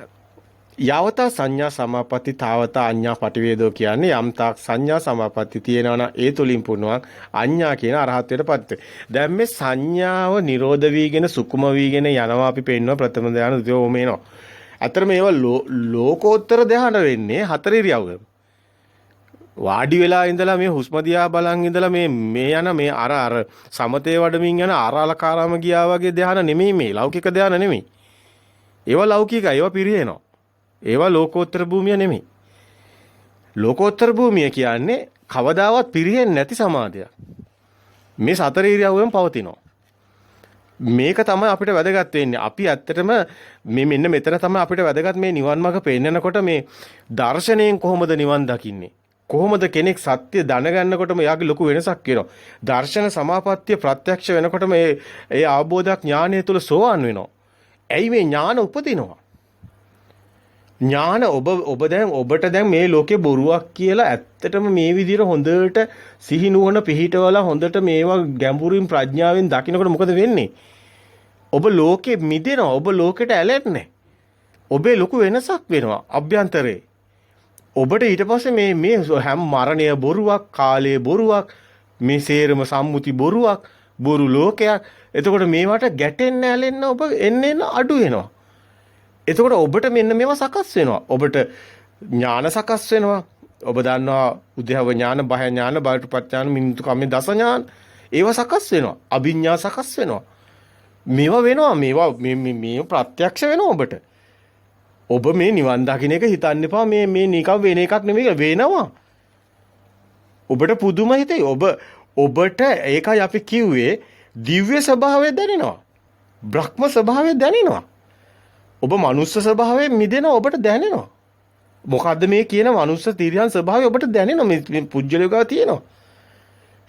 යාවතා සංඥා සමාපatti තාවතා අඤ්ඤා පටිවේදෝ කියන්නේ යම් තාක් සංඥා සමාපatti තියෙනවා නම් ඒ තුලින් පුණුවක් අඤ්ඤා කියන අරහත්ත්වයටපත් වෙයි. දැන් මේ සංඥාව නිරෝධ වීගෙන සුකුම වීගෙන යනවා අපි පෙන්වන ප්‍රථම ධ්‍යාන උදේවම එනවා. අතරම ඒවා ලෝකෝත්තර ධ්‍යාන වෙන්නේ හතර ඉරියව්ව. වාඩි වෙලා ඉඳලා මේ හුස්ම දිහා බලන් ඉඳලා මේ යන මේ අර සමතේ වඩමින් යන ආරාලකාරාම ගියා වගේ ධ්‍යාන නෙමෙයි මේ ලෞකික ධ්‍යාන නෙමෙයි. ඒවා ලෞකිකයි. ඒවා පිරිහෙනවා. ඒවා ලෝකෝත්තර භූමිය නෙමෙයි. ලෝකෝත්තර භූමිය කියන්නේ කවදාවත් පිරිහෙන්නේ නැති සමාධියක්. මේ සතර ඉරියව්වෙම පවතිනවා. මේක තමයි අපිට වැදගත් වෙන්නේ. අපි ඇත්තටම මෙන්න මෙතන තමයි අපිට වැදගත් මේ නිවන් මාර්ග පෙන්නකොට මේ දර්ශනයෙන් කොහොමද නිවන් දකින්නේ? කොහොමද කෙනෙක් සත්‍ය දැනගන්නකොටම යාගේ ලොකු වෙනසක් වෙනවා. දර්ශන සමාපත්තිය ප්‍රත්‍යක්ෂ වෙනකොටම ඒ අවබෝධයක් ඥානය තුල සෝවාන් වෙනවා. ඇයි මේ ඥාන උපදිනවා? ඥාන ඔබට දැන් මේ ලෝකේ බොරුවක් කියලා ඇත්තටම මේ විදිහට හොඳට සිහි නුවණ පිහිටවලා හොඳට මේවා ගැඹුරින් ප්‍රඥාවෙන් දකිනකොට මොකද වෙන්නේ? ඔබ ලෝකෙ මිදෙනවා. ඔබ ලෝකෙට ඇලෙන්නේ. ඔබේ ලොකු වෙනසක් වෙනවා අභ්‍යන්තරේ. ඔබට ඊට පස්සේ මේ හැම මරණය බොරුවක්, කාලය බොරුවක්, මේ සේරම සම්මුති බොරුවක්, බොරු ලෝකයක්. එතකොට මේවට ගැටෙන්න ඇලෙන්න ඔබ එන්න අඩු වෙනවා. එතකොට ඔබට මෙන්න මේවා සකස් වෙනවා. ඔබට ඥාන සකස් වෙනවා. ඔබ දන්නවා උද්‍යව ඥාන, බහ ඥාන, බාහිරපත්ඥාන, මිනිත්තු කම්මේ දස ඥාන. ඒවා සකස් වෙනවා. අභිඥා සකස් වෙනවා. මේවා වෙනවා. මේ ප්‍රත්‍යක්ෂ වෙනවා ඔබට. ඔබ මේ නිවන් දකින්න එක හිතන්න එපා. මේ නිකම් වෙන එකක් නෙමෙයි වෙනවා. ඔබට පුදුම හිතේ. ඔබට ඒකයි අපි කිව්වේ දිව්‍ය ස්වභාවය දැනෙනවා. බ්‍රහ්ම ස්වභාවය දැනෙනවා. ඔබ මනුස්ස ස්වභාවයෙන් මිදෙනවා. ඔබට දැනෙනවා. මොකද්ද මේ කියන මනුස්ස තිරියන් ස්වභාවය ඔබට දැනෙනවා. මේ පුජ්‍යලෝකව තියෙනවා.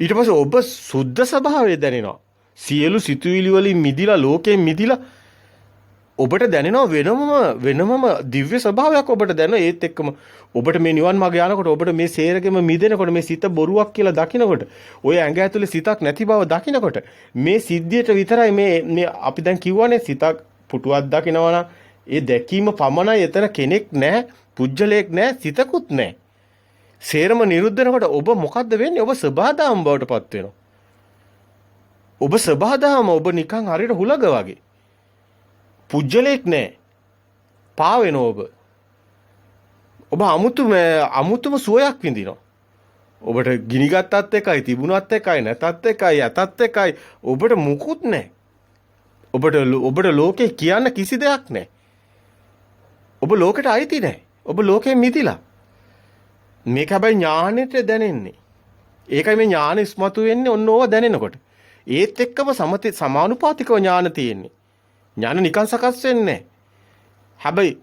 ඊට පස්සේ ඔබ සුද්ධ ස්වභාවය දැනෙනවා. සියලු සිතුවිලි වලින් මිදිලා ලෝකයෙන් මිදිලා ඔබට දැනෙනවා වෙනමම දිව්‍ය ස්වභාවයක් ඔබට දැනෙනවා. ඒත් එක්කම ඔබට මේ නිවන් මාර්ග යනකොට ඔබට මේ සේරගෙම මිදෙනකොට මේ සිත බොරුවක් කියලා දකිනකොට ඔය ඇඟ ඇතුලේ සිතක් නැති බව දකිනකොට මේ සිද්ධියට විතරයි මේ අපි දැන් කිව්වනේ සිතක් පුටුවක් දකිනවා නම් ඒ දැකීම පමණයි. එතන කෙනෙක් නැහැ, පුජ්‍යලයක් නැහැ, සිතකුත් නැහැ. සේරම නිරුද්ධ වෙනකොට ඔබ මොකද්ද වෙන්නේ? ඔබ සබහාදාම බවටපත් වෙනවා. ඔබ සබහාදාම ඔබ නිකන් හරියට හුලග වගේ. පුජ්‍යලයක් නැහැ. පා වෙනවා ඔබ. ඔබ අමුතුම සුවයක් විඳිනවා. ඔබට ගිනි ගත්තත් එකයි, තිබුණත් එකයි, නැතත් එකයි, ඇතත් එකයි. ඔබට මුකුත් නැහැ. ඔබට ලෝකේ කියන්න කිසි දෙයක් නැහැ. ඔබ ලෝකෙට අයිති නැහැ. ඔබ ලෝකයෙන් මිදිලා. මේක හැබැයි ඥානෙට දැනෙන්නේ. ඒකයි මේ ඥාන ඉස්මතු වෙන්නේ ඔන්න ඕවා දැනෙනකොට. ඒත් එක්කම සමානුපාතිකව ඥාන තියෙන්නේ. ඥාන නිකන් සකස් වෙන්නේ නැහැ. හැබැයි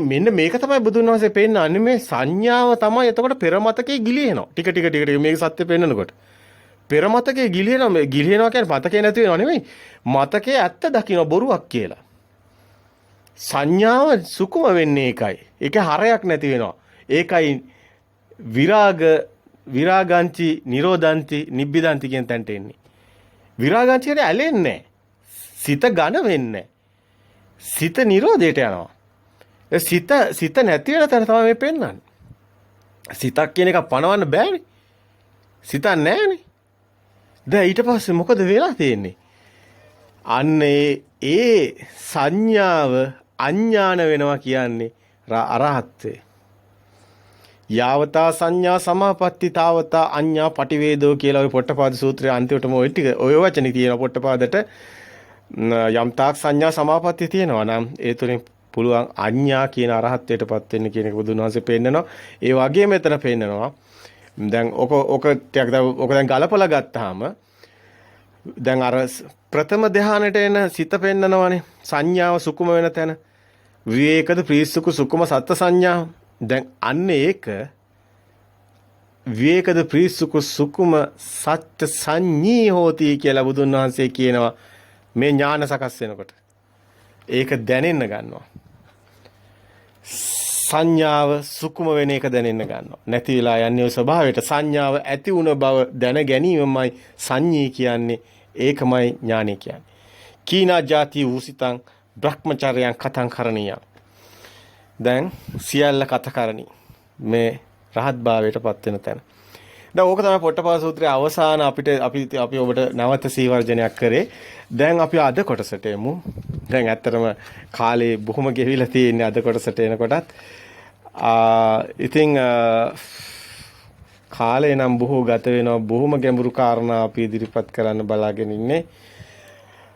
මෙන්න මේක තමයි බුදුන් වහන්සේ පෙන්නන්නේ මේ සංඥාව තමයි එතකොට පෙර මතකේ ගිලිහෙනවා. ටික ටික මේක සත්‍ය පෙන්නනකොට. පෙර මතකේ ගිලිහෙනවා කියන්නේ මතකේ නැති වෙනව නෙමෙයි. මතකේ ඇත්ත දකින්න බොරුවක් කියලා. සංඥාව සුකුම වෙන්නේ ඒකයි. ඒකේ හරයක් නැති වෙනවා. ඒකයි විරාගාංචි නිරෝධාංචි නිබ්බිදාංචි කියන තැනට එන්නේ. විරාගාංචි කියන්නේ ඇලෙන්නේ නැහැ. සිත ඝන වෙන්නේ නැහැ. සිත නිරෝධයට යනවා. සිත නැති වෙන තැන තමයි මේ පෙන්වන්නේ. සිතක් කියන එක පණවන්න බෑනේ. සිතක් නැහැනේ. දැන් ඊට පස්සේ මොකද වෙලා තියෙන්නේ? අන්න ඒ සංඥාව අඥාන වෙනවා කියන්නේ අරහත්ත්වේ. යාවතා සංඥා සමාපatti තාවතා අඤ්ඤා පටිවේදෝ කියලා ඔය පොට්ටපාද සූත්‍රයේ අන්තිමටම ওই ටික ඔය වචනේ තියෙනවා පොට්ටපාදට යම් තාක් සංඥා සමාපatti තියෙනවා නම් ඒ තුලින් පුළුවන් අඤ්ඤා කියන අරහත්ත්වයටපත් වෙන්න කියන එක බුදුන් වහන්සේ පෙන්නනවා. ඒ වගේම මෙතන පෙන්නනවා. දැන් ඔක දැන් ගලපලා ගත්තාම දැන් අර ප්‍රථම ධානයට එන සිත පෙන්නනවානේ. සංඥාව සුකුම වෙන තැන. විවේකද ප්‍රීසුකු සුකුම සත්ත්ව සංඥා. දැන් අන්න ඒක විවේකද ප්‍රීසුකු සුකුම සත්ත්ව සංඤී හෝති කියලා බුදුන් වහන්සේ කියනවා. මේ ඥාන සකස් වෙනකොට. ඒක දැනෙන්න ගන්නවා. සංඥාව සුකුම වෙන එක දැනෙන්න ගන්නවා. නැති වෙලා යන්නේ ඔය ස්වභාවයට. සංඥාව ඇති වුණ බව දැන ගැනීමමයි සංඤී කියන්නේ. ඒකමයි ඥානෙ කියන්නේ. කීනා ಜಾති උසිතං බ්‍රහ්මචර්යයන් කතං කරණීය. දැන් සියල්ල කතකරණී. මේ රහත් භාවයටපත් වෙන තැන. දැන් ඕක තමයි පොට්ටපාද සූත්‍රයේ අවසාන අපි ඔබට නැවත සීවර්ජනයක් කරේ. දැන් අපි අද කොටසට එමු. දැන් ඇත්තටම කාලේ බොහොම ගෙවිලා තියෙන්නේ අද කොටසට එනකොටත්. ඉතින් කාලේ නම් බොහෝ ගත වෙනවා. බොහොම ගැඹුරු කාරණා අපි ඉදිරිපත් කරන්න බලාගෙන ඉන්නේ.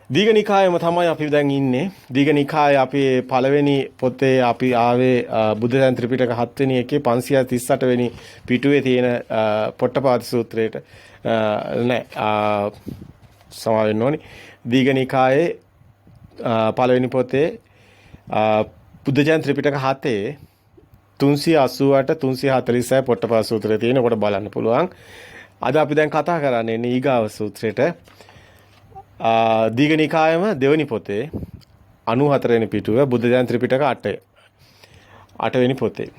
දීඝනිකායම තමයි අපි දැන් ඉන්නේ. දීඝනිකායේ අපේ පළවෙනි පොතේ අපි ආවේ බුද්ධ ත්‍රිපිටක 7 වෙනි එකේ 538 වෙනි පිටුවේ තියෙන පොට්ටපාද සූත්‍රයට සමාවෙන්න ඕනි. දීඝනිකායේ පළවෙනි පොතේ බුද්ධ ත්‍රිපිටක 7 388 346 පොට්ටපාද සූත්‍රයේ තියෙන කොට බලන්න පුළුවන්. අද අපි දැන් කතා කරන්නේ ඊගාව සූත්‍රයට. දීඝනිකායම දෙවෙනි පොතේ 94 වෙනි පිටුව බුද්ධ ත්‍රිපිටක 8 වෙනි පොතේ.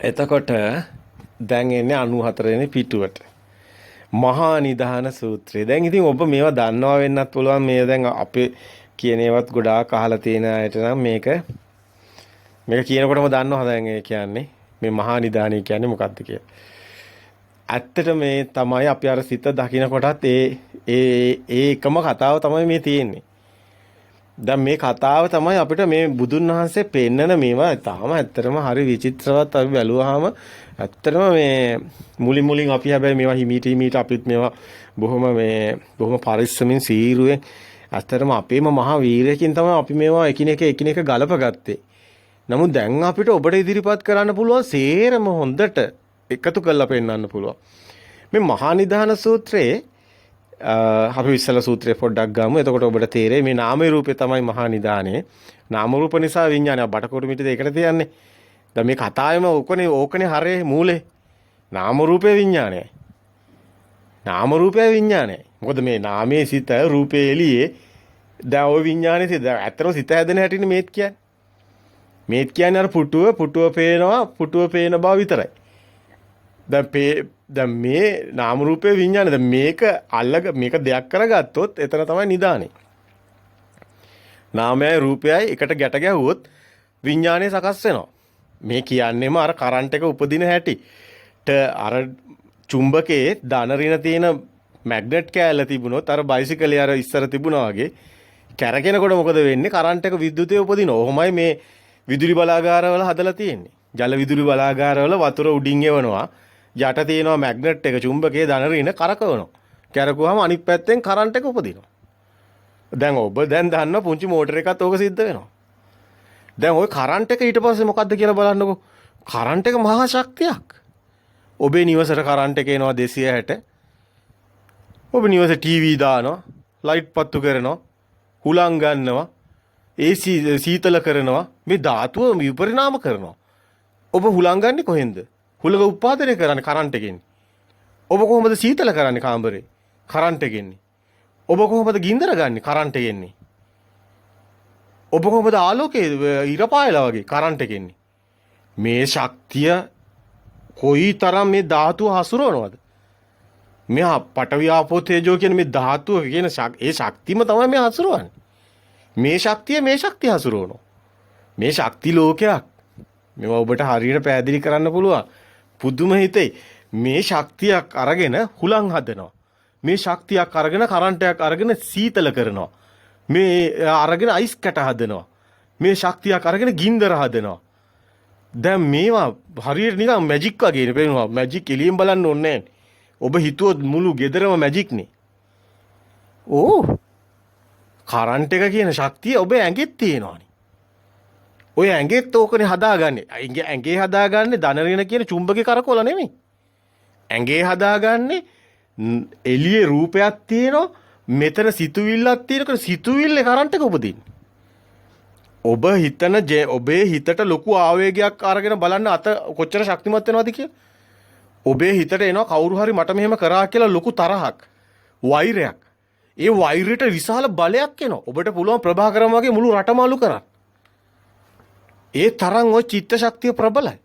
එතකොට දැන් එන්නේ 94 වෙනි පිටුවට. මහා නිධාන සූත්‍රය. දැන් ඉතින් ඔබ මේවා දන්නවා වෙන්නත් පුළුවන්. මේ දැන් අපේ කියන ඒවත් ගොඩාක් අහලා තියෙන අයට නම් මේක කියනකොටම දන්නවා දැන් ඒ කියන්නේ මේ මහා නිධානය කියන්නේ මොකක්ද කියලා. ඇත්තට මේ තමයි අපි අර සිත දකින්න කොටත් ඒ එකම කතාව තමයි මේ තියෙන්නේ. දැන් මේ කතාව තමයි අපිට මේ බුදුන් වහන්සේ පෙන්නන මේවා තාම ඇත්තටම හරි විචිත්‍රවත් අපි බැලුවාම ඇත්තටම මේ මුලින් අපි හැබැයි මේවා හිමීට අපිත් මේවා බොහොම පරිස්සමින් සීරුවෙන් ඇත්තටම අපේම මහා වීරයකින් තමයි අපි මේවා එකිනෙක ගලපගත්තේ. නමුත් දැන් අපිට ඔබට ඉදිරිපත් කරන්න පුළුවන් සේරම හොඳට එකතු කරලා පෙන්නන්න පුළුවන්. මේ මහා නිධාන සූත්‍රයේ අපි ඉස්සලා සූත්‍රය පොඩ්ඩක් ගමු. එතකොට ඔබට තේරෙයි මේ නාමයේ රූපේ තමයි මහා නිධානේ. නාම රූප නිසා විඥානය බටකොටු මිටි දෙකට තියන්නේ. දැන් මේ කතාවේම ඕකනේ හරේ මූලේ. නාම රූපේ විඥානයයි. නාම රූපේ විඥානයයි. මොකද මේ නාමයේ සිත රූපේ එළියේ දැන් ওই විඥානේ සිත ඇත්තටම සිත හැදෙන හැටිනේ මේත් කියන්නේ. මේත් කියන්නේ අර පුටුව පේනවා පුටුව පේන බව විතරයි. දැන් මේ නාම රූපේ විඥානේ දැන් මේක දෙයක් කරගත්තොත් එතන තමයි නිදානේ. නාමයයි රූපයයි එකට ගැට ගැහුවොත් විඥානේ සකස් වෙනවා. මේ කියන්නේම අර කරන්ට් එක උපදින හැටිට අර චුම්බකයේ ධන ඍණ තියෙන මැග්නට් කෑල්ල තිබුණොත් අර බයිසිකලේ අර ඉස්සර තිබුණා වගේ කැරකෙනකොට මොකද වෙන්නේ? කරන්ට් එක විද්‍යුතය උපදිනවා. ඔහොමයි මේ විදුලි බලාගාරවල හදලා තියෙන්නේ. ජල විදුලි බලාගාරවල වතුර උඩින් එවනවා. යට තියෙනවා මැග්නට් එක චුම්බකයේ ධන ඍණ කරකවනවා. කරකුවාම අනිත් පැත්තෙන් කරන්ට් එක උපදිනවා. දැන් ඔබ දන්න පුංචි මෝටර එකත් ඕක සිද්ධ වෙනවා. දැන් ওই කරන්ට් එක ඊට පස්සේ මොකද්ද කියලා බලන්නකෝ. කරන්ට් එක මහා ශක්තියක්. ඔබේ නිවසට කරන්ට් එක එනවා 260. ඔබ නිවසේ ටීවී දානවා, ලයිට් පත්තු කරනවා, හුලං ගන්නවා, AC සීතල කරනවා. මේ ධාතුව විපරිණාම කරනවා. ඔබ හුලං ගන්නේ කොහෙන්ද? හුලඟ උත්පාදනය කරන්නේ කරන්ට් එකෙන්. ඔබ කොහොමද සීතල කරන්නේ කාමරේ? කරන්ට් එකෙන්. ඔබ කොහොමද ගින්දර ගන්නේ? කරන්ට් එකෙන්. ඔබ කොහොමද ආලෝකයේ ඉර පායලා වගේ? කරන්ට් එකෙන්. මේ ශක්තිය කොයිතරම් මේ ධාතුව හසුරවනවද? මේ පඨවි ආපෝ තේජෝ කියන මේ ධාතුව කියන ඒ ශක්තියම තමයි මේ හසුරවන්නේ. මේ ශක්තිය හසුරවනවා. මේ ශක්ති ලෝකයක්. මේවා ඔබට හරියට පැහැදිලි කරන්න පුළුවන්. පුදුම හිතේ මේ ශක්තියක් අරගෙන හුලං හදනවා. මේ ශක්තියක් අරගෙන කරන්ට් එකක් අරගෙන සීතල කරනවා. මේ අරගෙන අයිස් කැට හදනවා. මේ ශක්තියක් අරගෙන ගින්දර හදනවා. දැන් මේවා හරියට නිකන් මැජික් වගේ පේනවා. මැජික් එළියෙන් බලන්න ඕනේ නැහැ. ඔබ හිතුවොත් මුළු ගෙදරම මැජික් නේ. ඕ කරන්ට් එක කියන ශක්තිය ඔබේ ඇඟෙත් තියෙනවානේ. ඔය ඇඟෙත් ඕකනේ හදාගන්නේ. ඇඟේ හදාගන්නේ ධනරින කියන චුම්බකේ කරකවල නෙමෙයි. ඇඟේ හදාගන්නේ එළියේ රූපයක් තියෙනවා. මෙතන සිතුවිල්ලක් තියෙනකොට සිතුවිල්ලේ කරන්ට් එක උපදින්නේ. ඔබ හිතන ඔබේ හිතට ලොකු ආවේගයක් අරගෙන බලන්න අත කොච්චර ශක්තිමත් වෙනවද කියලා. ඔබේ හිතට එනවා කවුරු හරි මට මෙහෙම කරා කියලා ලොකු තරහක්, වෛරයක්. ඒ වෛරයට විශාල බලයක් එනවා. ඔබට පුළුවන් ප්‍රභාකරන් වගේ මුළු රටම අලු කරන්න. ඒ තරම් ඔය චිත්ත ශක්තිය ප්‍රබලයි.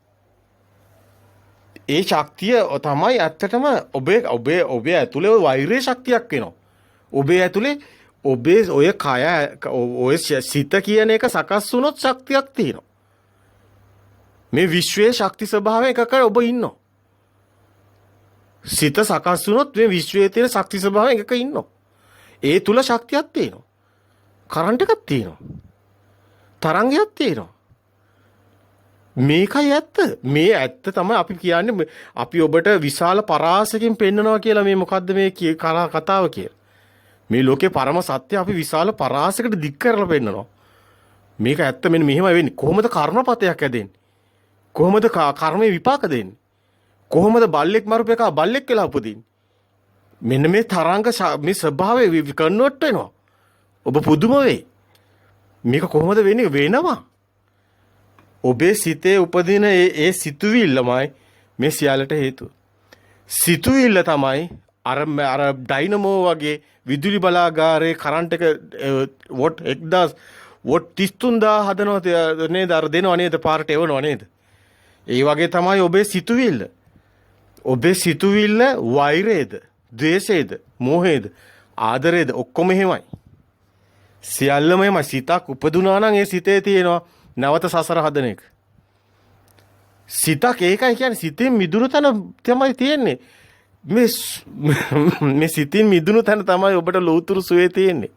ඒ ශක්තිය තමයි ඇත්තටම ඔබේ ඇතුලේ ඔය වෛරයේ ශක්තියක් එනවා. ඔබේ ඇතුලේ ඔබේ ඔය කය ඔය සිත කියන එක සකස් වුණොත් ශක්තියක් තියෙනවා. මේ විශ්වයේ ශක්ති ස්වභාවය එකක ඔබ ඉන්නවා. සිත සකස් වුණොත් මේ විශ්වයේ තියෙන ශක්ති ස්වභාවය එකක ඉන්නවා. ඒ තුල ශක්තියක් තියෙනවා. කරන්ට් එකක් තියෙනවා. තරංගයක් තියෙනවා. මේකයි ඇත්ත. මේ ඇත්ත තමයි අපි කියන්නේ. අපි ඔබට විශාල පරාසකින් පෙන්නනවා කියලා මේ මොකද්ද මේ කතාව කියලා. මේ ලෝකේ පරම සත්‍ය අපි විශාල පරාසයකට දික් කරලා පෙන්නනවා. මේක ඇත්ත මෙන්න මෙහෙමයි වෙන්නේ. කොහොමද කර්මපතයක් හැදෙන්නේ? කොහොමද කර්මයේ විපාක දෙන්නේ? කොහොමද බල්ලෙක් මරුප එක බල්ලෙක් වෙලා උපදින්නේ? මෙන්න මේ තරංග මේ ස්වභාවය කන්වර්ට් වෙනවා. ඔබ පුදුම වෙයි. මේක කොහොමද වෙන්නේ? වෙනවා. ඔබේ සිතේ උපදින ඒ සිතුවිල්ලමයි මේ සියල්ලට හේතුව. සිතුවිල්ල තමයි අර ඩයිනමෝ වගේ විදුලි බලාගාරයේ කරන්ට් එක වොට් 1000 වොට් 33000 හදනවා නේද? අර දෙනව නේද? පාරට එවනව නේද? ඒ වගේ තමයි ඔබේ සිතුවිල්ල. ඔබේ සිතුවිල්ල වෛරයේද, ද්වේෂයේද, මෝහයේද, ආදරයේද ඔක්කොම එහෙමයි. සියල්ලම එහෙමයි. සිතක් උපදුනා නම් ඒ සිතේ තියෙනවා නැවත සසර හදන එක. සිතක් ඒකයි කියන්නේ සිතෙන් මිදුණු තැන තමයි තියෙන්නේ. මේ සිතින් මිදුණු තැන තමයි ඔබට ලෞතුරු සුවේ තියෙන්නේ.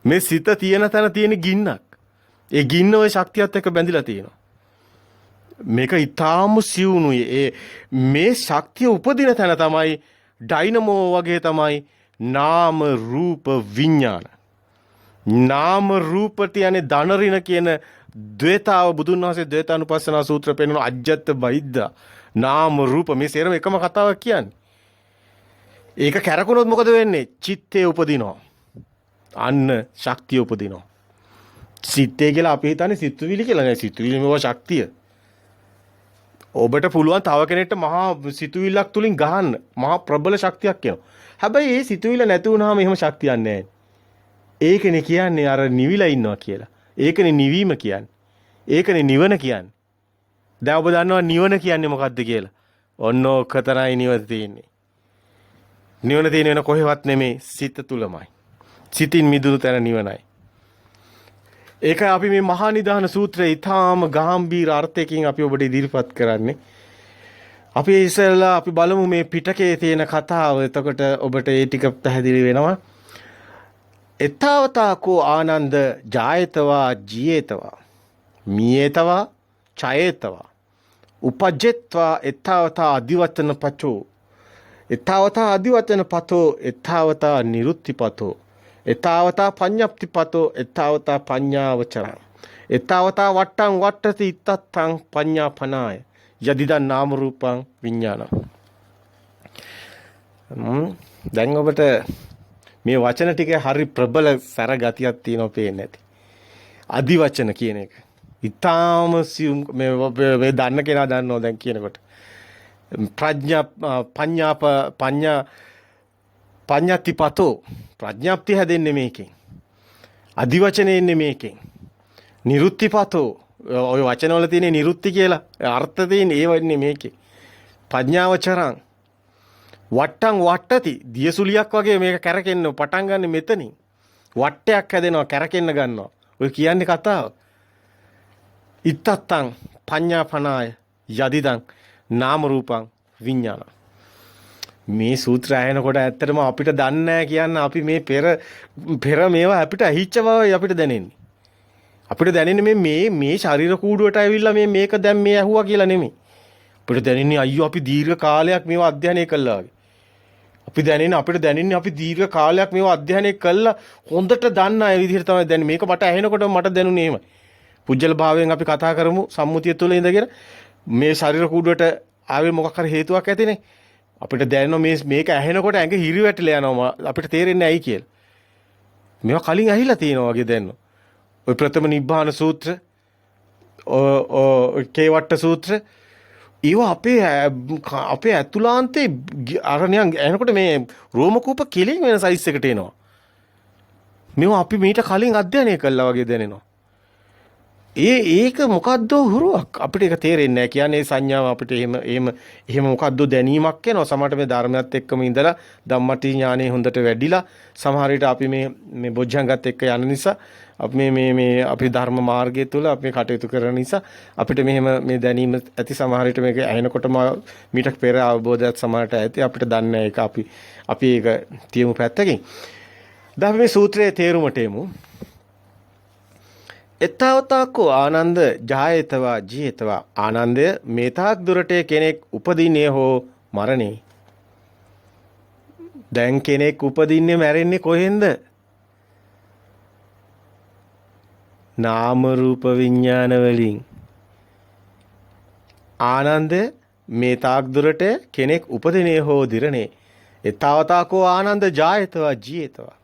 මේ සිත තියෙන තැන තියෙන ගින්නක්. ඒ ගින්න ඔය ශක්තියත් එක්ක බැඳිලා තියෙනවා. මේක ඊටාම සිවුණුයි. මේ ශක්තිය උපදින තැන තමයි ඩයිනමෝ වගේ තමයි නාම රූප විඥාන. නාම රූපට යන්නේ ධනරින කියන ද්වේතාව බුදුන් වහන්සේ ද්වේතානුපස්සනා සූත්‍ර පෙන්නන අජ්ජත් බයිද්ද නාම රූප මේ සේරම එකම කතාවක් කියන්නේ. ඒක කැරකුණොත් මොකද වෙන්නේ? චිත්තේ උපදිනවා. අන්න ශක්තිය උපදිනවා. සිතේ කියලා අපි හිතන්නේ සිතුවිලි කියලා නෑ. සිතුවිලි මේවා ශක්තිය. ඔබට පුළුවන් තව කෙනෙක්ට මහා සිතුවිල්ලක් තුලින් ගහන්න මහා ප්‍රබල ශක්තියක් එනවා. හැබැයි ඒ සිතුවිල්ල නැති වුනහම එහෙම ශක්තියක් නැහැ. ඒකනේ කියන්නේ අර නිවිලා ඉන්නවා කියලා. ඒකනේ නිවීම කියන්නේ. ඒකනේ නිවන කියන්නේ. දැන් ඔබ දන්නවා නිවන කියන්නේ මොකද්ද කියලා. ඔන්න ඔකතරයි නිවන තියෙන්නේ. නිවන තියෙන වෙන කොහෙවත් නෙමෙයි සිත තුලමයි. සිතින් මිදුණු තැන නිවනයි. ඒක අපි මේ මහා නිදාන සූත්‍රයේ ඊටාම ගැඹීර අර්ථයකින් අපි ඔබට ඉදිරිපත් කරන්නේ. අපි ඉස්සෙල්ලා අපි බලමු මේ පිටකයේ තියෙන කතාව. එතකොට ඔබට ඒ ටික පැහැදිලි වෙනවා. එතාවතාකෝ ආනන්ද ජායතවා ජීයතවා මියේතවා ඡයේතවා උපජ්ජත්වා එතාවතා අදිවචන පචෝ එතාවතා අදිවචන පතෝ එතාවතා නිරුත්තිපතෝ එතාවතා පඤ්ඤප්තිපතෝ එතාවතා පඤ්ඤාවචරං එතාවතා වට්ටං වට්ටති ඉත්තත්තං පඤ්ඤාපනාය යදිදන් නාම රූපං විඥානං. දැන් ඔබට මේ වචන ටිකේ හරි ප්‍රබල සැර ගතියක් තියෙනවා පේන්නේ නැති. අදි වචන කියන එක. ඊටාම සියුම් මේ දන්න කෙනා දන්නවා දැන් කියනකොට. පඤ්ඤාතිපතෝ ප්‍රඥාප්තිය හැදෙන්නේ මේකෙන්. අදි වචනේ එන්නේ මේකෙන්. නිරුත්තිපතෝ ඔය වචනවල තියෙන නිරුත්ති කියලා අර්ථ තියෙන ඒව එන්නේ මේකේ. පඤ්ඤාවචරං වට්ටං වට්ටති දියසුලියක් වගේ මේක කැරකෙන්න පටන් ගන්න මෙතනින්. වට්ටයක් හැදෙනවා කැරකෙන්න ගන්නවා. ඔය කියන්නේ කතාව. ඉත්තත්තං පඤ්ඤාපනාය යදිදං නාම රූපං විඥානං. මේ සූත්‍රය ඇහෙනකොට ඇත්තටම අපිට දන්නේ නැහැ කියන්න අපි මේ පෙර මේවා අපිට ඇහිච්ච බවයි අපිට දැනෙන්නේ. අපිට දැනෙන්නේ මේ ශරීර කූඩුවට ඇවිල්ලා මේක දැන් මේ ඇහුවා කියලා නෙමෙයි. අපිට දැනෙන්නේ අයියෝ අපි දීර්ඝ කාලයක් මේවා අධ්‍යයනය කළා වගේ. අපිට දැනෙන්නේ අපි දීර්ඝ කාලයක් මේවා අධ්‍යයනය කළා හොඳට දන්න අය විදිහට තමයි දැනෙන්නේ. මේක මට ඇහෙනකොට මට දැනුනේ එහෙමයි. පුජ්‍යල භාවයෙන් අපි කතා කරමු සම්මුතිය තුළ ඉඳගෙන මේ ශරීර කූඩුවට ආවේ මොකක් හරි හේතුවක් ඇතිනේ. අපිට දැනෙනවා මේක ඇහෙනකොට ඇඟ හිරි වැටිලා යනවා අපිට තේරෙන්නේ ඇයි කියලා. මේවා කලින් ඇහිලා තියෙනවා වගේ දැනෙනවා. ඔය ප්‍රථම නිබ්බාන සූත්‍ර කේවට්ට සූත්‍ර ඒවා අපේ ඇතුළාන්තේ අරණියන් එනකොට මේ රෝමකූප කෙලින් වෙන සයිස් එකට එනවා. මේවා අපි මීට කලින් අධ්‍යයනය කළා වගේ දැනෙනවා. ඒක මොකද්ද හුරුවක් අපිට ඒක තේරෙන්නේ නැහැ. කියන්නේ සංඥාව අපිට එහෙම මොකද්ද දැනීමක් එනවා. සමහරට මේ ධර්මයත් එක්කම ඉඳලා ධම්මටි ඥානෙ හොඳට වැඩිලා සමහර විට අපි මේ බොජ්ජංගත් එක්ක යන නිසා අපි මේ අපි ධර්ම මාර්ගය තුල අපි කටයුතු කරන නිසා අපිට මෙහෙම මේ දැනීම ඇති. සමහර විට මේක ඇහෙනකොටම මීට පෙර අවබෝධයක් සමහරට ඇති. අපිට දන්නේ ඒක අපි ඒක තියමු පැත්තකින්. දැන් අපි මේ සූත්‍රයේ තේරුමට එමු. එතවතකෝ ආනන්ද ජායතවා ජීයතවා. ආනන්දය මේ තාක් දුරට කෙනෙක් උපදින්නේ හෝ මරණේ. දැන් කෙනෙක් උපදින්නේ මැරෙන්නේ කොහෙන්ද? නාම රූප විඥාන වලින්. ආනන්ද මේ තාක් දුරට කෙනෙක් උපදිනේ හෝ දිරනේ. එතවතකෝ ආනන්ද ජායතවා ජීයතවා.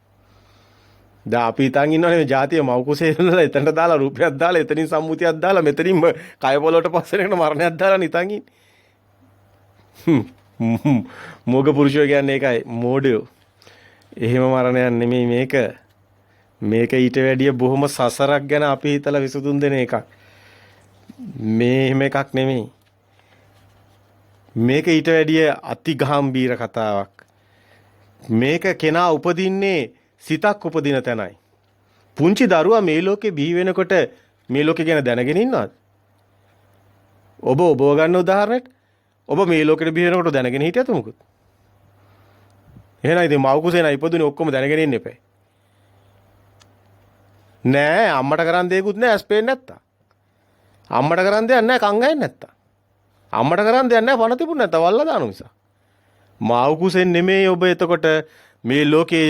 දැන් අපි හිතන් ඉන්නවනේ මේ ජාතිය මව් කුසේ ඉඳලා එතනට දාලා රූපයක් දාලා එතනින් සම්මුතියක් දාලා මෙතනින් කය පොළොවට පස්සෙන් මරණයක් දාලා නිතන් ඉන්නේ. මොග පුරුෂයෝ කියන්නේ ඒකයි මෝඩයෝ. එහෙම මරණයක් නෙමෙයි මේක. මේක ඊට වැඩිය බොහොම සසරක් ගැන අපි හිතලා විසඳුම් දෙන එකක්. මේ එහෙම එකක් නෙමෙයි. මේක ඊට වැඩිය අතිගාම්භීර කතාවක්. මේක කෙනා උපදින්නේ සිතක් උපදින තැනයි. පුංචි දරුවා මේ ලෝකේ බිහි වෙනකොට මේ ලෝකේ ගැන දැනගෙන ඉන්නවද? ඔබ ගන්න උදාහරණයක් ඔබ මේ ලෝකෙට බිහි වෙනකොට දැනගෙන හිටියද මොකද? එහෙනම් ඉතින් මව් කුසේ නයි ඉපදුනේ ඔක්කොම දැනගෙන ඉන්න එපා. නෑ අම්මට කරන් දෙයක්වත් නෑ ඇස් පේන්නේ නැත්තා. අම්මට කරන් දෙයක් නෑ කන් ඇහෙන්නේ නැත්තා. අම්මට කරන් දෙයක් නෑ පණ තිබුණ නැත්තා වල්ලා දාන නිසා. මව් කුසෙන් නෙමෙයි ඔබ එතකොට මේ ලෝකේ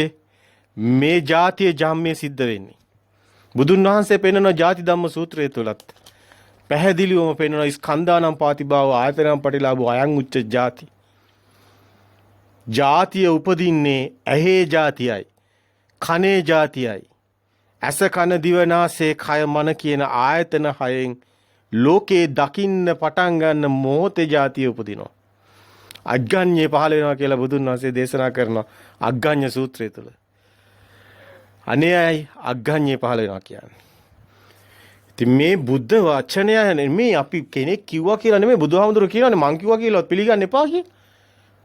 මේ ජාතිය ජම්මේ සිද්ධ වෙන්නේ. බුදුන් වහන්සේ පෙන්වන ජාති ධම්ම සූත්‍රය තුලත් පැහැදිලිවම පෙන්වන ස්කන්ධානම් පාතිභාව ආයතනම් පටිලාභෝ අයං උච්ච ජාති. ජාතිය උපදින්නේ ඇහි ජාතියයි, කනේ ජාතියයි. ඇස කන දිව නාසය කය මන කියන ආයතන හයෙන් ලෝකේ දකින්න පටන් ගන්න මොහොතේ ජාතිය උපදිනවා. අග්ගඤ්ඤේ පහළ වෙනවා කියලා බුදුන් වහන්සේ දේශනා කරනවා අග්ගඤ්ඤ සූත්‍රය තුල. අනේයි අග්ගඤ්ඤේ පහළ වෙනවා කියන්නේ. ඉතින් මේ බුද්ධ වචනය නෙමෙයි අපි කෙනෙක් කිව්වා කියලා නෙමෙයි බුදුහාමුදුරුවෝ කියනවානේ මං කිව්වා කියලාවත් පිළිගන්න එපා කියලා.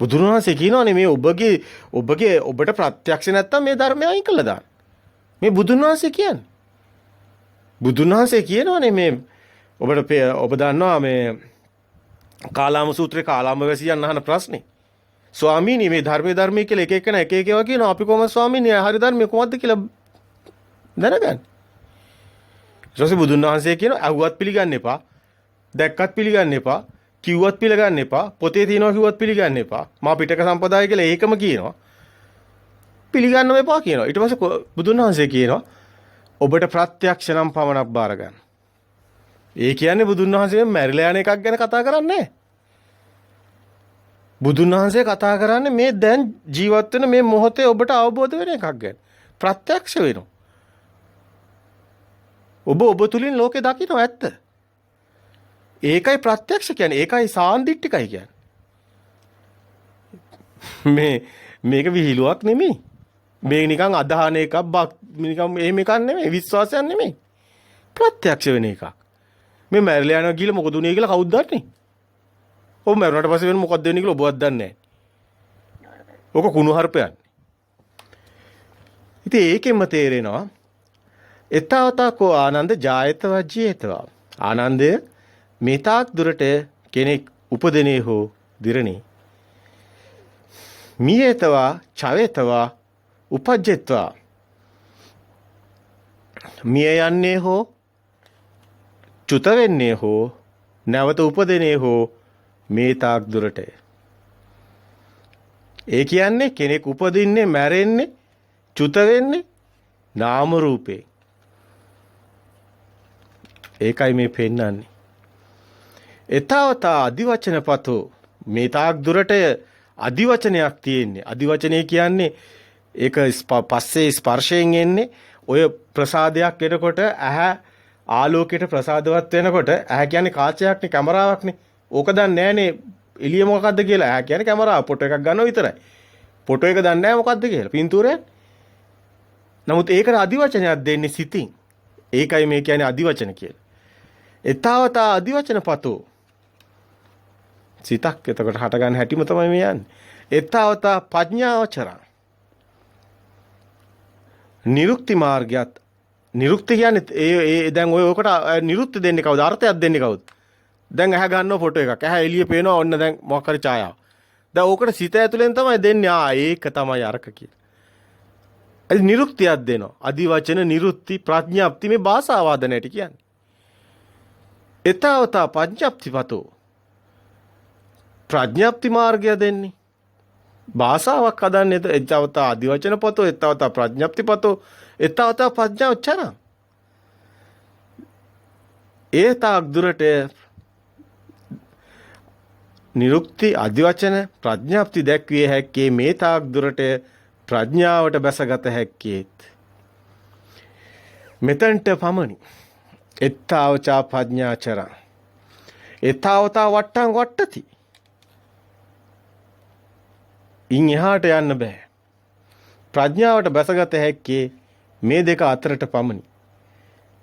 බුදුන් වහන්සේ කියනවානේ මේ ඔබට ප්‍රත්‍යක්ෂ නැත්තම් මේ ධර්මය අයින් කළා දාන්න. මේ බුදුන් වහන්සේ කියන්නේ. බුදුන් වහන්සේ කියනවානේ මේ ඔබ දන්නවා මේ කාලාම සූත්‍රේ කාලාම වැසියන් අහන ප්‍රශ්නේ. ස්වාමීනි මේ ධර්මයේ කියලා එක එකන එක ඒවා කියනවා අපි කොහොමද ස්වාමීනි හරි ධර්මයේ කොහොමද කියලා දැනගන්න. ඊට පස්සේ බුදුන් වහන්සේ කියනවා අහුවත් පිළිගන්න එපා. දැක්කත් පිළිගන්න එපා. කිව්වත් පිළිගන්න එපා. පොතේ තියෙනවා කිව්වත් පිළිගන්න එපා. මා පිටක සම්පදාය කියලා ඒකම කියනවා. පිළිගන්නම එපා කියනවා. ඊට පස්සේ බුදුන් වහන්සේ කියනවා ඔබට ප්‍රත්‍යක්ෂ නම් පමණක් බාර ගන්න. ඒ කියන්නේ බුදුන් වහන්සේ මැරිලා යන එකක් ගැන කතා කරන්නේ නැහැ. බුදුන් වහන්සේ කතා කරන්නේ මේ දැන් ජීවත් වෙන මේ මොහොතේ ඔබට අවබෝධ වෙන එකක් ගැන. ප්‍රත්‍යක්ෂ වෙනවා. ඔබ තුලින් ලෝකේ දකින්න ඇත්ත. ඒකයි ප්‍රත්‍යක්ෂ කියන්නේ. ඒකයි සාන්දිටිකයි කියන්නේ. මේක විහිළුවක් නෙමෙයි. මේ නිකන් අදහන එකක් නිකන් එහෙම එකක් නෙමෙයි. විශ්වාසයක් නෙමෙයි. ප්‍රත්‍යක්ෂ වෙන එකක්. මේ මැරිලා යනවා කියලා මොකද උනේ කියලා කවුද දන්නේ? ඔබ මැරුණාට පස්සේ වෙන මොකක්ද වෙන්නේ කියලා ඔබවත් දන්නේ නැහැ. ඔක කුණු හර්පයන්නේ. ඉතින් ඒකෙන්ම තේරෙනවා එතවතකෝ ආනන්ද ජායතවා ජීයතවා. ආනන්දය මේ තාක් දුරට කෙනෙක් උපදිනේ හෝ දිරණේ. මියේතවා චවේතවා උපජ්ජත්වා. මිය යන්නේ හෝ චුත වෙන්නේ හෝ නැවත උපදිනේ හෝ මේ තාක් දුරට. ඒ කියන්නේ කෙනෙක් උපදින්නේ මැරෙන්නේ චුත වෙන්නේ නාම රූපේ. ඒකයි මේ පෙන්වන්නේ. එතවතා අදිවචනපතෝ මේ තාක් දුරට අදිවචනයක් තියෙන්නේ. අදිවචනය කියන්නේ ඒක පස්සේ ස්පර්ශයෙන් එන්නේ. ඔය ප්‍රසාදයක් එනකොට ඇහැ ආලෝකයට ප්‍රසාදවත් වෙනකොට ඇහැ කියන්නේ කාචයක්නේ කැමරාවක්නේ. ඕක දන්නේ නැහනේ එළිය මොකක්ද කියලා. ඇහැ කියන්නේ කැමරාව ෆොටෝ එකක් ගන්නවා විතරයි. ෆොටෝ එක දන්නේ නැහැ මොකක්ද කියලා. පින්තූරයක්. නමුත් ඒකට අදිවචනයක් දෙන්නේ සිතින්. ඒකයි මේ කියන්නේ අදිවචන කියලා. එතවතා අදිවචනපතෝ සිතක් එතකොට හට ගන්න හැටිම තමයි මේ යන්නේ. එතවතා ප්‍රඥාවචරං නිරුක්ති මාර්ගයත් නිරුක්ති කියන්නේ ඒ දැන් ඔකට නිරුක්ති දෙන්නේ කවුද? අර්ථයක් දෙන්නේ කවුද? දැන් ඇහැ ගන්නවා ෆොටෝ එකක්. ඇහැ එළිය පේනවා ඔන්න දැන් මොකක් හරි ඡායාවක්. දැන් ඕකට සිත ඇතුලෙන් තමයි දෙන්නේ. ඒක තමයි අරක කියලා. ඒ නිරුක්තියක් දෙනවා. අදිවචන නිරුක්ති ප්‍රඥාප්ති මේ භාෂාවාදනයට කියන්නේ. එතවතා පඤ්ඤප්තිපතෝ ප්‍රඥාප්ති මාර්ගය දෙන්නේ. භාෂාවක් හදන්නේ එතවතා අදිවචනපතෝ එතවතා ප්‍රඥාප්තිපතෝ එතවතා ප්‍රඥාවචරං. ඒ තාක් දුරට නිරුක්ති අදිවචන ප්‍රඥාප්ති දැක්විය හැක්කේ මේ තාක් දුරට ප්‍රඥාවට බැසගත හැක්කේත් මෙතන්ට පමණි. එත්තාවචා ප්‍රඥාචරං එතාවතා වට්ටං වට්ටති. ඉන් එහාට යන්න බෑ. ප්‍රඥාවට බැසගත හැක්කේ මේ දෙක අතරට පමණි.